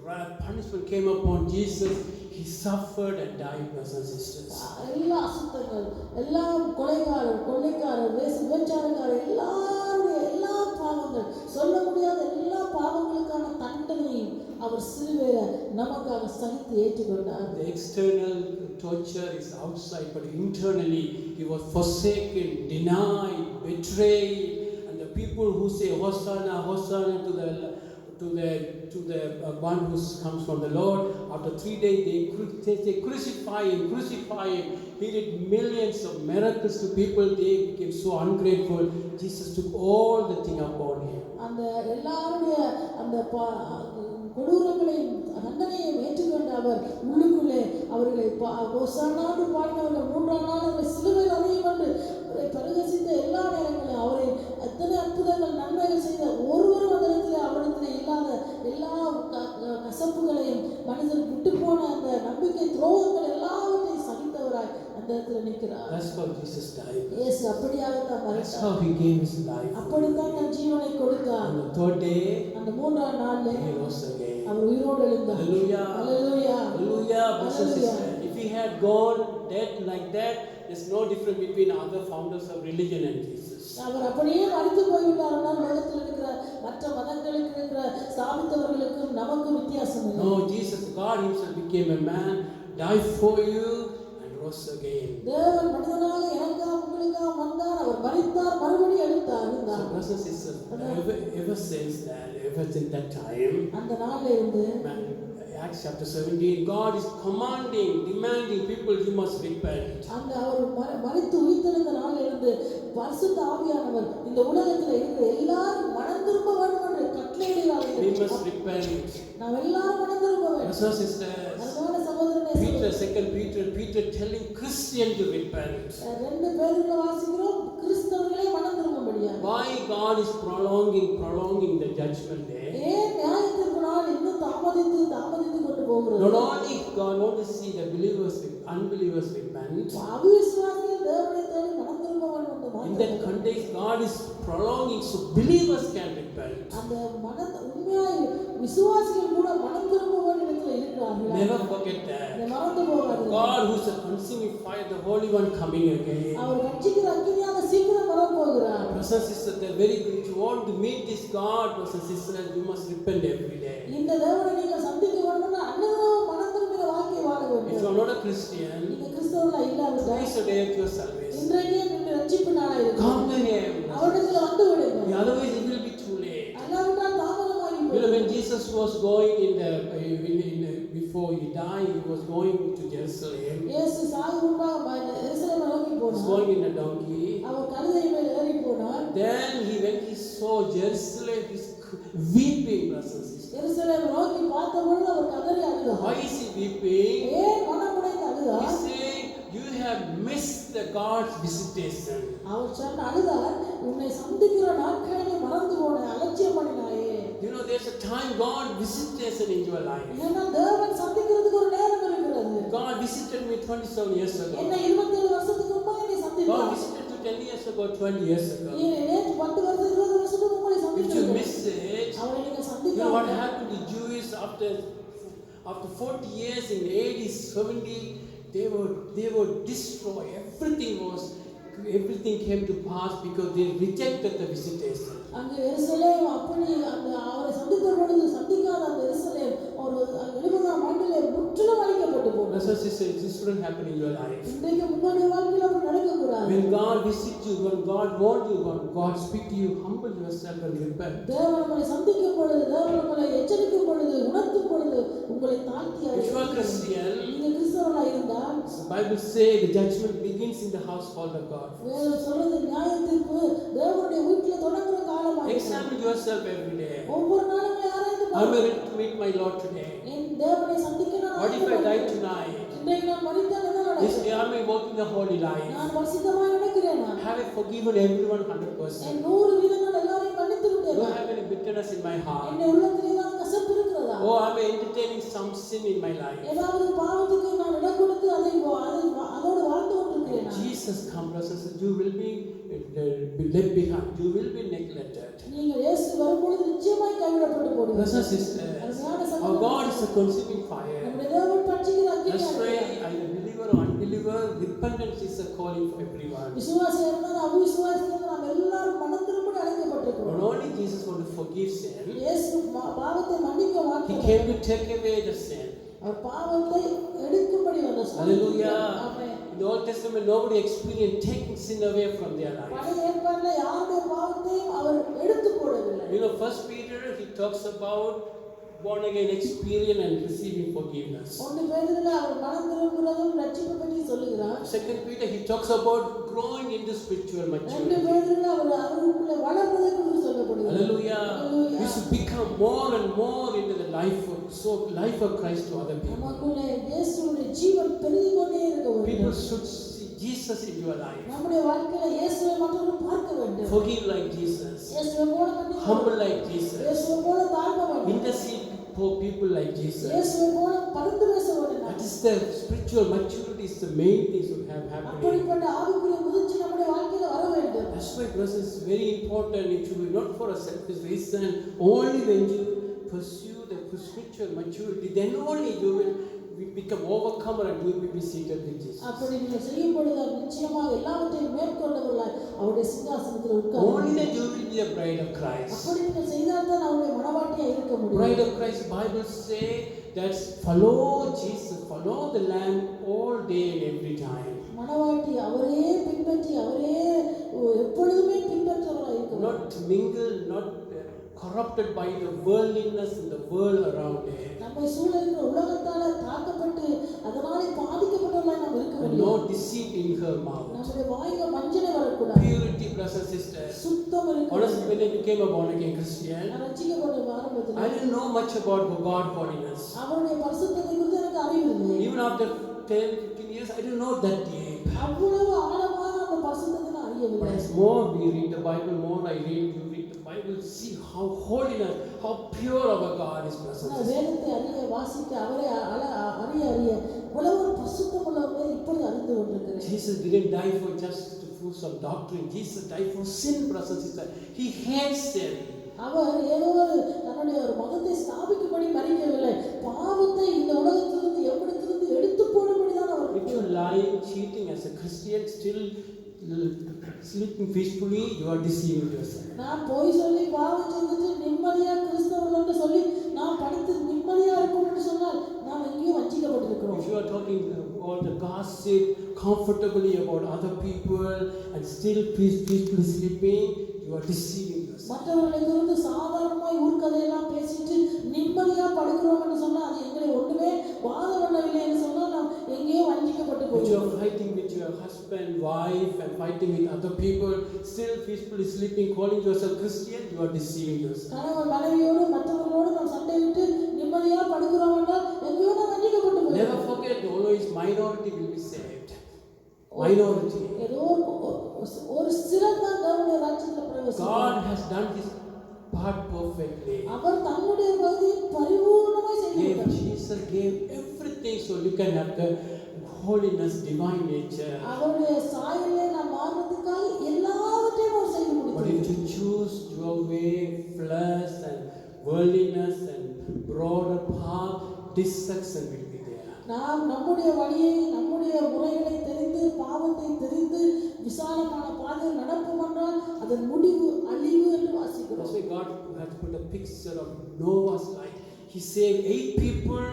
The punishment came upon Jesus. He suffered and died, brothers and sisters. எல்லா அசுத்தங்கள் எல்லாம் கொள்ளைக்காரர் விபச்சாரக்காரர் எல்லா பாவங்கள் சொல்ல முடியாத எல்லா பாவங்களுக்கான தண்டனையும் அவர் சிலுவையில நமக்காக சகித்து ஏற்றுக்கொண்டார். The external torture is outside, but internally he was forsaken, denied, betrayed, and the people who say Hosanna, Hosanna to the one who comes from the Lord, after 3 days they crucify him. He did millions of miracles to people. They became so ungrateful. Jesus took all the thing upon him. அந்த எல்லாருடைய அந்த கொடூரங்களையும் தண்டனையும் ஏற்றுக்கொண்ட அவர் உள்ளுக்குள்ளே அவர்களை ஹோசானான்னு பாடினவர்கள் 3ஆம் நாள் அவரை சிலுவையில் அறையும் என்று அவரை பரிகசித்த எல்லா நேரங்களிலும் அவரை எத்தனை அற்புதங்கள் நன்மைகள் செய்த ஒருவரும் அந்த இடத்துல அவரிடத்தில் இல்லாத எல்லா கசப்புகளையும் மனிதர் விட்டு போன அந்த நம்பிக்கை துரோகங்கள் எல்லாவற்றையும் சகித்தவராய் அந்த இடத்துல நிற்கிறார். That's how Jesus died. இயேசு அப்படியாக தான் மரித்தார். That's how he gave his life. அப்படிதான் தன் ஜீவனை கொடுத்தார். On the third day, அந்த 3ஆம் நாள்ல he rose again. அவர் உயிரோடு எழுந்தார். Hallelujah. Hallelujah. Hallelujah. Brothers and sisters, if he had gone dead like that, there's no difference between other founders of religion and Jesus. அவர் அப்படியே மரித்து போய்விட்டார்னா உலகத்தில் இருக்கிற மற்ற மதங்களுக்கு இருக்கிற ஸ்தாபித்தவர்களுக்கும் நமக்கும் வித்தியாசம் இல்லை. No, Jesus, God himself became a man, died for you and rose again. தேவன் மனிதனாக எனக்காக உங்களுக்காக வந்தார், அவர் மரித்தார், மறுபடியும் எழுந்தார். So brothers and sisters, ever since that, ever since that time, அந்த நாள்ல இருந்து Acts chapter 17, God is commanding, demanding people, you must repent. அந்த அவர் மரித்து உயிர்த்தெழுந்த நாளிலிருந்து பரிசுத்த ஆவியானவர் இந்த உலகத்துல இருக்கிற எல்லாரும் மனம் திரும்ப வேண்டும் என்று கட்டளையிடுகிறார். We must repent. நாம் எல்லாரும் மனம் திரும்ப வேண்டும். Brothers and sisters, அருமையான சகோதரனே, Peter telling Christian to repent. 2 பேதுருல வாசிக்கிறோம், கிறிஸ்தவர்களே மனம் திரும்பும்படியா. Why God is prolonging the judgment day? ஏன் நியாயத்தீர்ப்பு நாள் இன்னும் தாமதித்து கொண்டு போகிறது? Not only God wants to see the unbelievers repent. அவிசுவாசிகள் தேவனை தேடி மனம் திரும்ப வேண்டும் என்று In that context, God is prolonging so believers can repent. அந்த உண்மையாய் விசுவாசிகள் கூட மனம் திரும்ப வேண்டும் என்று இருக்கிறார்கள். Never forget that. மறந்து போகாதீர்கள். God who is a consuming fire, the Holy One coming again. அவர் ரட்சிக்கிற அக்கினியாக சீக்கிரம் வர போகிறார். Brothers and sisters, they're very good. If you want to meet this God, brothers and sisters, you must repent every day. இந்த தேவனை நீங்கள் சந்திக்க வேண்டும்னா அன்னைக்கு மனம் திரும்பின வாழ்க்கை வாழ வேண்டும். If you are not a Christian, நீங்க கிறிஸ்தவர்களா இல்லாவிட்டால் today is the day of your salvation. இன்றைக்கே உங்கள் ரட்சிப்பு நாளாக இருக்கும். Come to Him. அவரிடத்தில் வந்து விடுங்கள். Otherwise, it will be too late. அல்லாவிட்டால் தாமதமாகி போகும். When Jesus was going before He died, He was going to Jerusalem. இயேசு சாகு முன்பாக எருசலேமை நோக்கி He was போனார். going in a donkey. அவர் கழுதை மேல் ஏறி போனார். Then when he saw Jerusalem, he's weeping, brothers and sisters. எருசலேமை நோக்கி பார்த்தபொழுது அவர் கதறி அழுதார். Why is he weeping? ஏன் மனமுடைந்து அழுதார்? He's saying, you have missed the God's visitation. அவர் சொன்ன அழுதார், உன்னை சந்திக்கிற நாட்களை நீ மறந்து போன, அலட்சியம் பண்ணினாயே. You know, there's a time God visitation in your life. ஏன்னா தேவன் சந்திக்கிறதுக்கு ஒரு நேரம் இருக்கிறது. God visited me 27 years ago. என்ன 27 வருஷத்துக்கு முன்பாக என்னை God சந்தித்தார். visited you 10 years ago, 20 years ago. நீ நேற்று 10 வருஷம் 20 வருஷத்துக்கு முன்னாடி If you சந்தித்தீர்கள். miss it, அவரை நீங்க you know what சந்திக்காம happened to Jews after 40 years in AD 70? They were destroyed. Everything came to pass because they rejected the visitation. அங்க எருசலேம் அப்படி அந்த அவரை சந்தித்த பொழுது சந்திக்காத அந்த எருசலேம் ஒரு 70ஆம் ஆண்டிலே முற்றிலும் அழிக்கப்பட்டு போகும். Brothers and sisters, this shouldn't happen in your life. இன்றைக்கு உங்களுடைய வாழ்க்கையில் அப்படி நடக்கக்கூடாது. When God visits you, when God wants you, when God speaks to you, humble yourself and repent. தேவன் உங்களை சந்திக்கும் பொழுது, தேவன் உங்களை எச்சரிக்கும் பொழுது, உணர்த்தும் பொழுது உங்களை தாழ்த்தி If you are Christian, நீங்க கிறிஸ்தவர்களாக இருந்தால் the Bible says the judgment begins in the household of God. வேதம் சொல்றது நியாய தீர்ப்பு தேவனுடைய வீட்டில் தொடங்குற காலமாக. Examine yourself every day. ஒவ்வொரு நாளும் ஆராய்ந்து I'm பாருங்கள். ready to meet my Lord today. என் தேவனை சந்திக்க நான் What if I die tonight? இன்றைக்கு நான் மரித்தால் என்ன நடக்கும்? Am I walking a holy life? நான் பரிசுத்தமாக நினைக்கிறேன். நான் Have I forgiven everyone 100%? என் 100% நான் எல்லாரையும் மன்னித்து Do விட்டேன். I have any bitterness in my heart? என் உள்ளத்தில் ஏதாவது கசப்பு இருக்கிறதா? Or am I entertaining some sin in my life? ஏதாவது பாவத்துக்கு நான் இடம் கொடுத்து அதோடு வாழ்ந்து கொண்டிருக்கிறேன். Jesus comes, brothers, you will be left behind. You will be neglected. நீங்கள் இயேசு வரும்பொழுது நிச்சயமாய் கைவிடப்பட்டு போடுவீர்கள். Brothers and sisters, our God is a consuming fire. நம்முடைய தேவன் பட்சிக்கிற That's why அக்கினியாக either believer or unbeliever, repentance is a calling for everyone. விசுவாசி இருந்தாலும் அவிசுவாசி இருந்தாலும் நாம் எல்லாரும் மனம் திரும்ப அழைக்கப்பட்டிருக்கிறோம். Not only Jesus want to forgive sin, இயேசு பாவத்தை மன்னிக்க He மாட்டார். came to take away the sin. அவர் பாவத்தை எடுக்கும்படி வந்தார். Hallelujah. Amen. In the Old Testament, nobody experienced taking sin away from their life. பழைய ஏற்பாட்டிலே யாருடைய பாவத்தையும் அவர் எடுத்து போடவில்லை. You know, First Peter, he talks about born again experience and receiving forgiveness. ஒன்று பேதுருல அவர் மனம் திரும்புறதும் ரட்சிப்பு பற்றி சொல்லுகிறார். Second Peter, he talks about growing into spiritual ரெண்டு maturity. பேதுருல அவருக்குள்ள வளர்வதை குறித்து சொல்லப்படுகிறது. Hallelujah. We should become more and more into the life of Christ to other people. நமக்குள்ள இயேசுவின் ஜீவன் பெருகிக் கொண்டே இருக்க வேண்டும். People should see Jesus in your life. நம்முடைய வாழ்க்கையில இயேசுவை மற்றவர்கள் பார்க்க வேண்டும். Forgive like Jesus. இயேசுவை போல மன்னிக்க Humble வேண்டும். like Jesus. இயேசுவை போல தாழ்த்த வேண்டும். Intercede for people like Jesus. இயேசுவை போல பரிந்து பேச வேண்டும். That is the spiritual maturity, is the main thing to have happening. அப்படிப்பட்ட ஆவிக்குரிய முதிர்ச்சி நம்முடைய வாழ்க்கையில வர வேண்டும். That's why, brothers, it's very important. It should be not for a selfish reason. Only when you pursue the spiritual maturity, then only you will become overcomer and you will be seated with Jesus. அப்படி நீங்கள் செய்யும் பொழுது நிச்சயமாக எல்லாவற்றையும் மேற்கொண்டவர்களாய் அவருடைய சிங்காசனத்தில் உட்கார்ந்து Only then you will be a bride of Christ. அப்படி நீங்கள் செய்தால்தான் அவருடைய மனவாட்டியா இருக்க முடியும். Bride of Christ, Bible say that follow Jesus, follow the Lamb all day and every time. மனவாட்டி அவரே பின்பற்றி அவரே எப்பொழுதுமே பின்பற்றவர்களாய் இருக்க வேண்டும். Not mingle, not corrupted by the worldliness in the world around him. நம்மை சூழ இருக்கிற உலகத்தால தாக்கப்பட்டு அதனாலே பாதிக்கப்பட்டவர்களாய் நாம் இருக்க And முடியும். no deceit in her mouth. நம்முடைய வாயில வஞ்சனை வரக்கூடாது. Purity, brothers and sisters. சுத்தம் இருக்கணும். Honestly, when I became a born again Christian, நான் ரட்சிக்கப்பட்ட ஆரம்பத்தில் I didn't know much about God holiness. அவருடைய பரிசுத்தத்தை குறித்து எனக்கு அறிவு இல்லை. Even after 10-15 years, I didn't know that deep. அவ்வளவு ஆழமாக அந்த பரிசுத்தத்தை நான் But அறியவில்லை. as more we read the Bible, more I read, you read the Bible, see how holiness, how pure our God is, brothers and நான் sisters. வேதத்தை அறிய வாசிக்க அவரை அறிய இவ்வளவு ஒரு பரிசுத்தம் உள்ளவரை இப்பொழுது அறிந்து கொண்டிருக்கிறேன். Jesus didn't die for just to prove some doctrine. Jesus died for sin, brothers and sisters. He hates sin. அவர் ஏதோ தன்னுடைய ஒரு மதத்தை ஸ்தாபிக்கும்படி மறிக்கவில்லை. பாவத்தை இந்த உலகத்திலிருந்து எவ்விடத்திலிருந்து எடுத்து போடும்படிதான் அவர். If you lie, cheating as a Christian, still sleeping peacefully, you are deceiving yourself. நான் போய் சொல்லி பாவம் செஞ்சுட்டு நிம்மதியா கிறிஸ்தவர்கள்னு சொல்லி நான் படித்து நிம்மதியா இருக்கணும்னு சொன்னால் நாம் எங்கேயும் வஞ்சிக்கப்பட்டிருக்கிறோம். If you are talking all the gossip comfortably about other people and still peacefully sleeping, you are deceiving yourself. மற்றவர்களை குறித்து சாதாரணமாய் ஊர்க்கதையெல்லாம் பேசிட்டு நிம்மதியா படுக்கிறோம்னு சொன்னா அது எங்களை ஒண்ணுமே வாதம் பண்ணவில்லை என்று சொன்னால் நாம் எங்கேயோ வஞ்சிக்கப்பட்டு If போகிறோம். you are fighting with your husband, wife, and fighting with other people, still peacefully sleeping, calling yourself Christian, you are deceiving yourself. கணவன் மனைவியோடு மற்றவர்களோடு நாம் சண்டையிட்டு நிம்மதியா படுக்கிறோம் என்றால் எங்கேயோ நாம் வஞ்சிக்கப்பட்டு போகிறோம். Never forget, always minority will be saved. Minority. ஏதோ ஒரு சிலர் தான் தேவனுடைய ராஜ்யத்தில் பிரவேசிப்பார்கள். God has done His part perfectly. அவர் தன்னுடைய பகுதியை பரிபூர்ணமாய் செய்கிறார். Jesus gave everything so you can have the holiness, divine nature. அவருடைய சாயலை நாம் மாறுவதற்காக எல்லாவற்றையும் அவர் செய்து But முடித்தார். if you choose your way, flesh and worldliness and broader path, destruction will be there. நாம் நம்முடைய வழியை நம்முடைய முறைகளை தெரிந்து பாவத்தை தெரிந்து விசாலமான பாதையில் நடப்போம் என்றால் அதன் முடிவு அழிவு என்று வாசிக்கிறோம். That's why God has put a picture of Noah's life. He saved 8 people.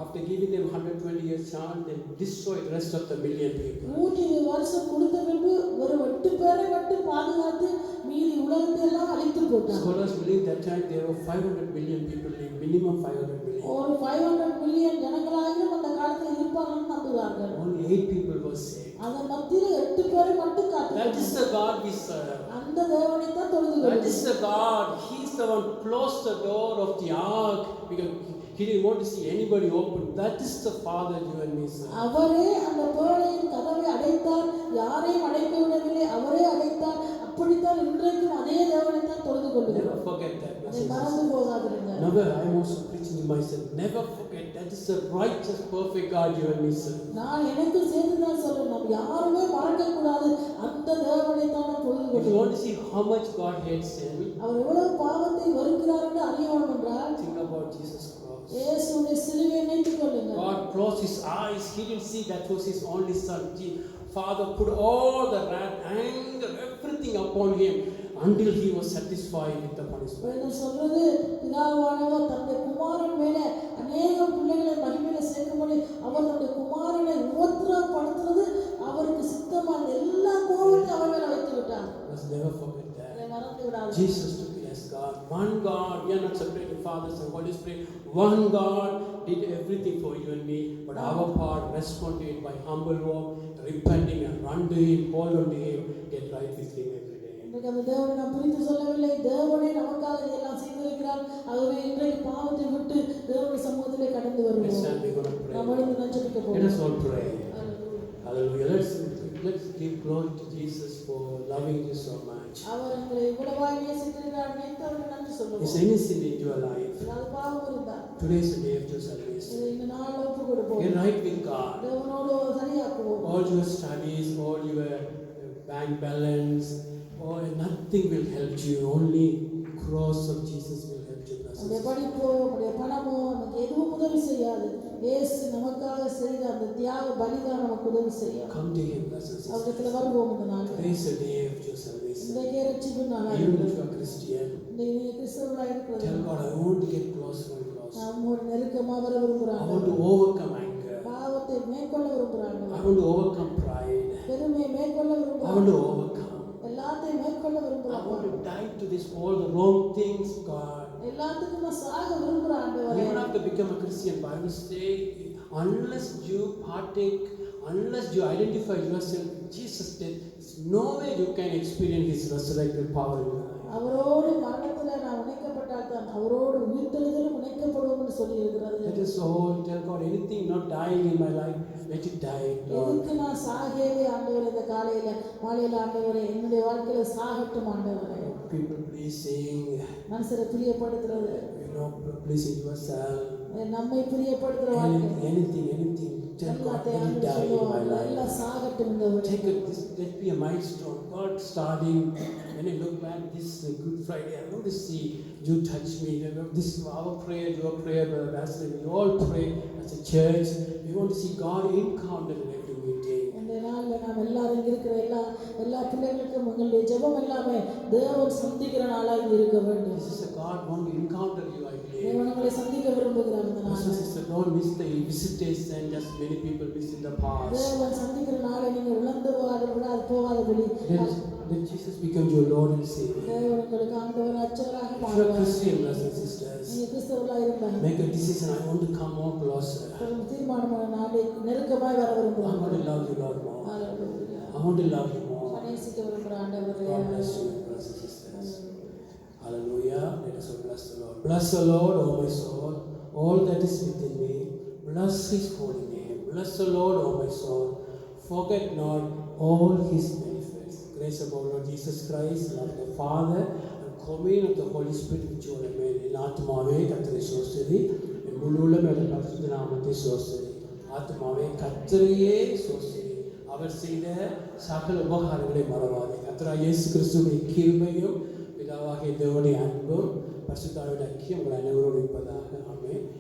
After giving them 120 years chance, they destroyed the rest of the million people. 120 வருஷம் கொடுத்த பின்பு ஒரு 8 பேரை மட்டும் பாதுகாத்து மீதி உலகத்தை எல்லாம் அழித்து போட்டார். Scholars believe that time there were 500 million people, minimum 500 million. ஒரு 500 மில்லியன் ஜனங்களாகியும் அந்த காலத்தில் இருப்பார்கள் நம்புவார்கள். Only 8 people were saved. அதன் மத்தியில் 8 பேரை மட்டும் That is காத்து the God we serve. அந்த தேவனை தான் தொழுது That கொள்ளுங்கள். is the God. He is the one closed the door of the ark because He didn't want to see anybody open. That is the Father you and me serve. அவரே அந்த பேழையின் கதவை அடைத்தார், யாரையும் அடைக்க விடவில்லை, அவரே அடைத்தார். அப்படித்தான் இன்றைக்கும் அதே தேவனை தான் தொழுது கொள்ளுங்கள். Never forget that. அதை மறந்து போகாதிருங்க. Never, I am also preaching to myself. Never forget that is the righteous, perfect God you and me serve. நான் எனக்கு சேர்த்து தான் சொல்றேன், நாம் யாருமே மறக்க கூடாது, அந்த தேவனை தான் நாம் தொழுது If you want கொள்ளுங்கள். to see how much God hates sin, அவர் எவ்வளவு பாவத்தை வெறுக்கிறார் என்று அறிய வேண்டும் என்றால் think about Jesus' cross. இயேசுவின் சிலுவையை நினைத்துக் கொள்ளுங்கள். God closed His eyes. He didn't see that was His only Son. Father put all the wrath, anger, everything upon Him until He was satisfied with the punishment. வேதம் சொல்றது, பிதாவானவர் தன்னுடைய குமாரன் மேலே அநேக பிள்ளைகளை மகிமையில சேர்க்கும்படி அவர் தன்னுடைய குமாரனை உபத்திரவப்படுத்துறது அவருக்கு சித்தமான எல்லா கோபத்தையும் அவர் மேல வைத்து விட்டார். Let's never forget அதை that. மறந்து விடாது. Jesus took it as God. One God. We are not separating Father and Holy Spirit. One God did everything for you and me. But our part, respond to it by humble walk, repenting and run to Him, hold on to Him, get right with Him every day. இன்றைக்கு அந்த தேவனை நாம் பிரித்து சொல்லவில்லை. தேவனே நமக்காக இதெல்லாம் செய்திருக்கிறார். ஆகவே இன்றைக்கு பாவத்தை விட்டு தேவனுடைய சமூகத்திலே கடந்து Let's வருவோம். stand. We're going to நாம் pray. எழுந்து நஞ்சரிக்க Let போவோம். us all pray. Hallelujah. Hallelujah. Let's give glory to Jesus for loving you so much. அவர் எங்களை இவ்வளவாய் நேசித்திருக்கிறார், நினைத்து அவருக்கு நன்றி Is சொல்லுவோம். any sin in your life? ஏதாவது பாவம் இருந்தா Today is the day of your salvation. இதை இந்த நாள் ஒப்பு கொடுப்போம். Get right with God. தேவனோடு சரியாக்குவோம். All your studies, all your bank balance, all nothing will help you. Only cross of Jesus will help you. நம்முடைய படிப்போ நம்முடைய பணமோ நமக்கு எதுவும் உதவி செய்யாது. இயேசு நமக்காக செய்த அந்த தியாக பலிதான் நமக்கு உதவி செய்யும். Come to Him, brothers and sisters. அவரிடத்துல வருவோம் இந்த நாள். Today is the day of your salvation. இன்றைக்கே ரட்சிப்பு நாளாக Even if இருக்கிறது. you are Christian, இன்றைக்கு நீங்க கிறிஸ்தவர்களாக இருக்கிறது. tell God, I want to get closer and closer. நம்மோடு நெருக்கமா வர I விரும்புகிறாங்க. want to overcome anger. பாவத்தை மேற்கொள்ள விரும்புகிறாங்க. I want to overcome pride. பெருமையை மேற்கொள்ள I want விரும்புகிறாங்க. to overcome. எல்லாத்தையும் மேற்கொள்ள மாற்றிக்கொள்ள I விரும்புகிறேன். want to die to this all the wrong things, God. எல்லாத்துக்கும் நான் சாக விரும்புகிறேன் ஆண்டவரே. Even after become a Christian, Bible say, unless you partake, unless you identify yourself with Jesus' death, there's no way you can experience His resurrected power in your life. அவரோடு மரணத்துல நான் இணைக்கப்பட்டால் தான் அவரோடு உயிர்த்தெழுதலும் இணைக்கப்படுவோம் என்று சொல்லி இருக்கிறது. Let us all tell God, anything not dying in my life, let it die, Lord. எதுக்கு நான் சாகவே ஆண்டவரே, இந்த மாலையில ஆண்டவரே என்னுடைய வாழ்க்கையில சாகட்டும் ஆண்டவரே. People please sing, மனசரை பிரியப்படுத்துறது, pleasing yourself. நம்மை பிரியப்படுத்துற வாழ்க்கை Anything, tell God, let it die in my life. எல்லாம் சாகட்டும் இந்த Take it, let be a milestone. God starting, when I look back this Good Friday, I want to see you touch me. This is our prayer, your prayer, Brother Pastor. We all pray as a church. We want to see God encounter in every meeting. இந்த நாள்ல நாம் எல்லாரும் இருக்கிற எல்லா பிள்ளைகளுக்கும் உங்களுடைய ஜெபம் எல்லாமே தேவன் சந்திக்கிற நாளாக இருக்க வேண்டும். This is a God want to encounter you, I believe. தேவன் உங்களை சந்திக்க விரும்புகிறார் இந்த நாள். Sister, don't miss the visitation as many people miss in the past. தேவன் சந்திக்கிற நாளை நீங்கள் இழந்து போகாதபடி Let Jesus become your Lord and Savior. தேவன் உங்களுக்கு ஆண்டவர் அச்சராக If you are மாறுவார். Christian, brothers and sisters, நீங்க கிறிஸ்தவர்களாக இருந்தால் make a decision. I want to come more closer. ஒரு தீர்மானமான நாளை நெருக்கமாய் வர I விரும்புகிறேன். want to love you, Lord, more. Hallelujah. I want to love you more. நேசிக்க விரும்புகிற ஆண்டவரே. God bless you, brothers and sisters. Hallelujah. Let us all bless the Lord. Bless the Lord, O my soul, all that is within me. Bless His holy name. Bless the Lord, O my soul. Forget not all His benefits. Grace of our Lord Jesus Christ, love of the Father, and communion of the Holy Spirit which you remain. In ஆத்மாவே கர்த்தரை சோஸ்தரி, என் முழுவதும் அவருடைய பரிசுத்த நாமத்தை சோஸ்தரி. ஆத்மாவே கர்த்தரையே சோஸ்தரி. அவர் செய்த சகல உபகாரங்களை மறவாதே. கர்த்தராகிய இயேசு கிறிஸ்துவின் கிருபையும் பிதாவாகிய தேவனுடைய அன்பும் பரிசுத்த ஆவியின் ஐக்கியம் உங்கள் அனைவரோடு இருப்பதாக. ஆமென்.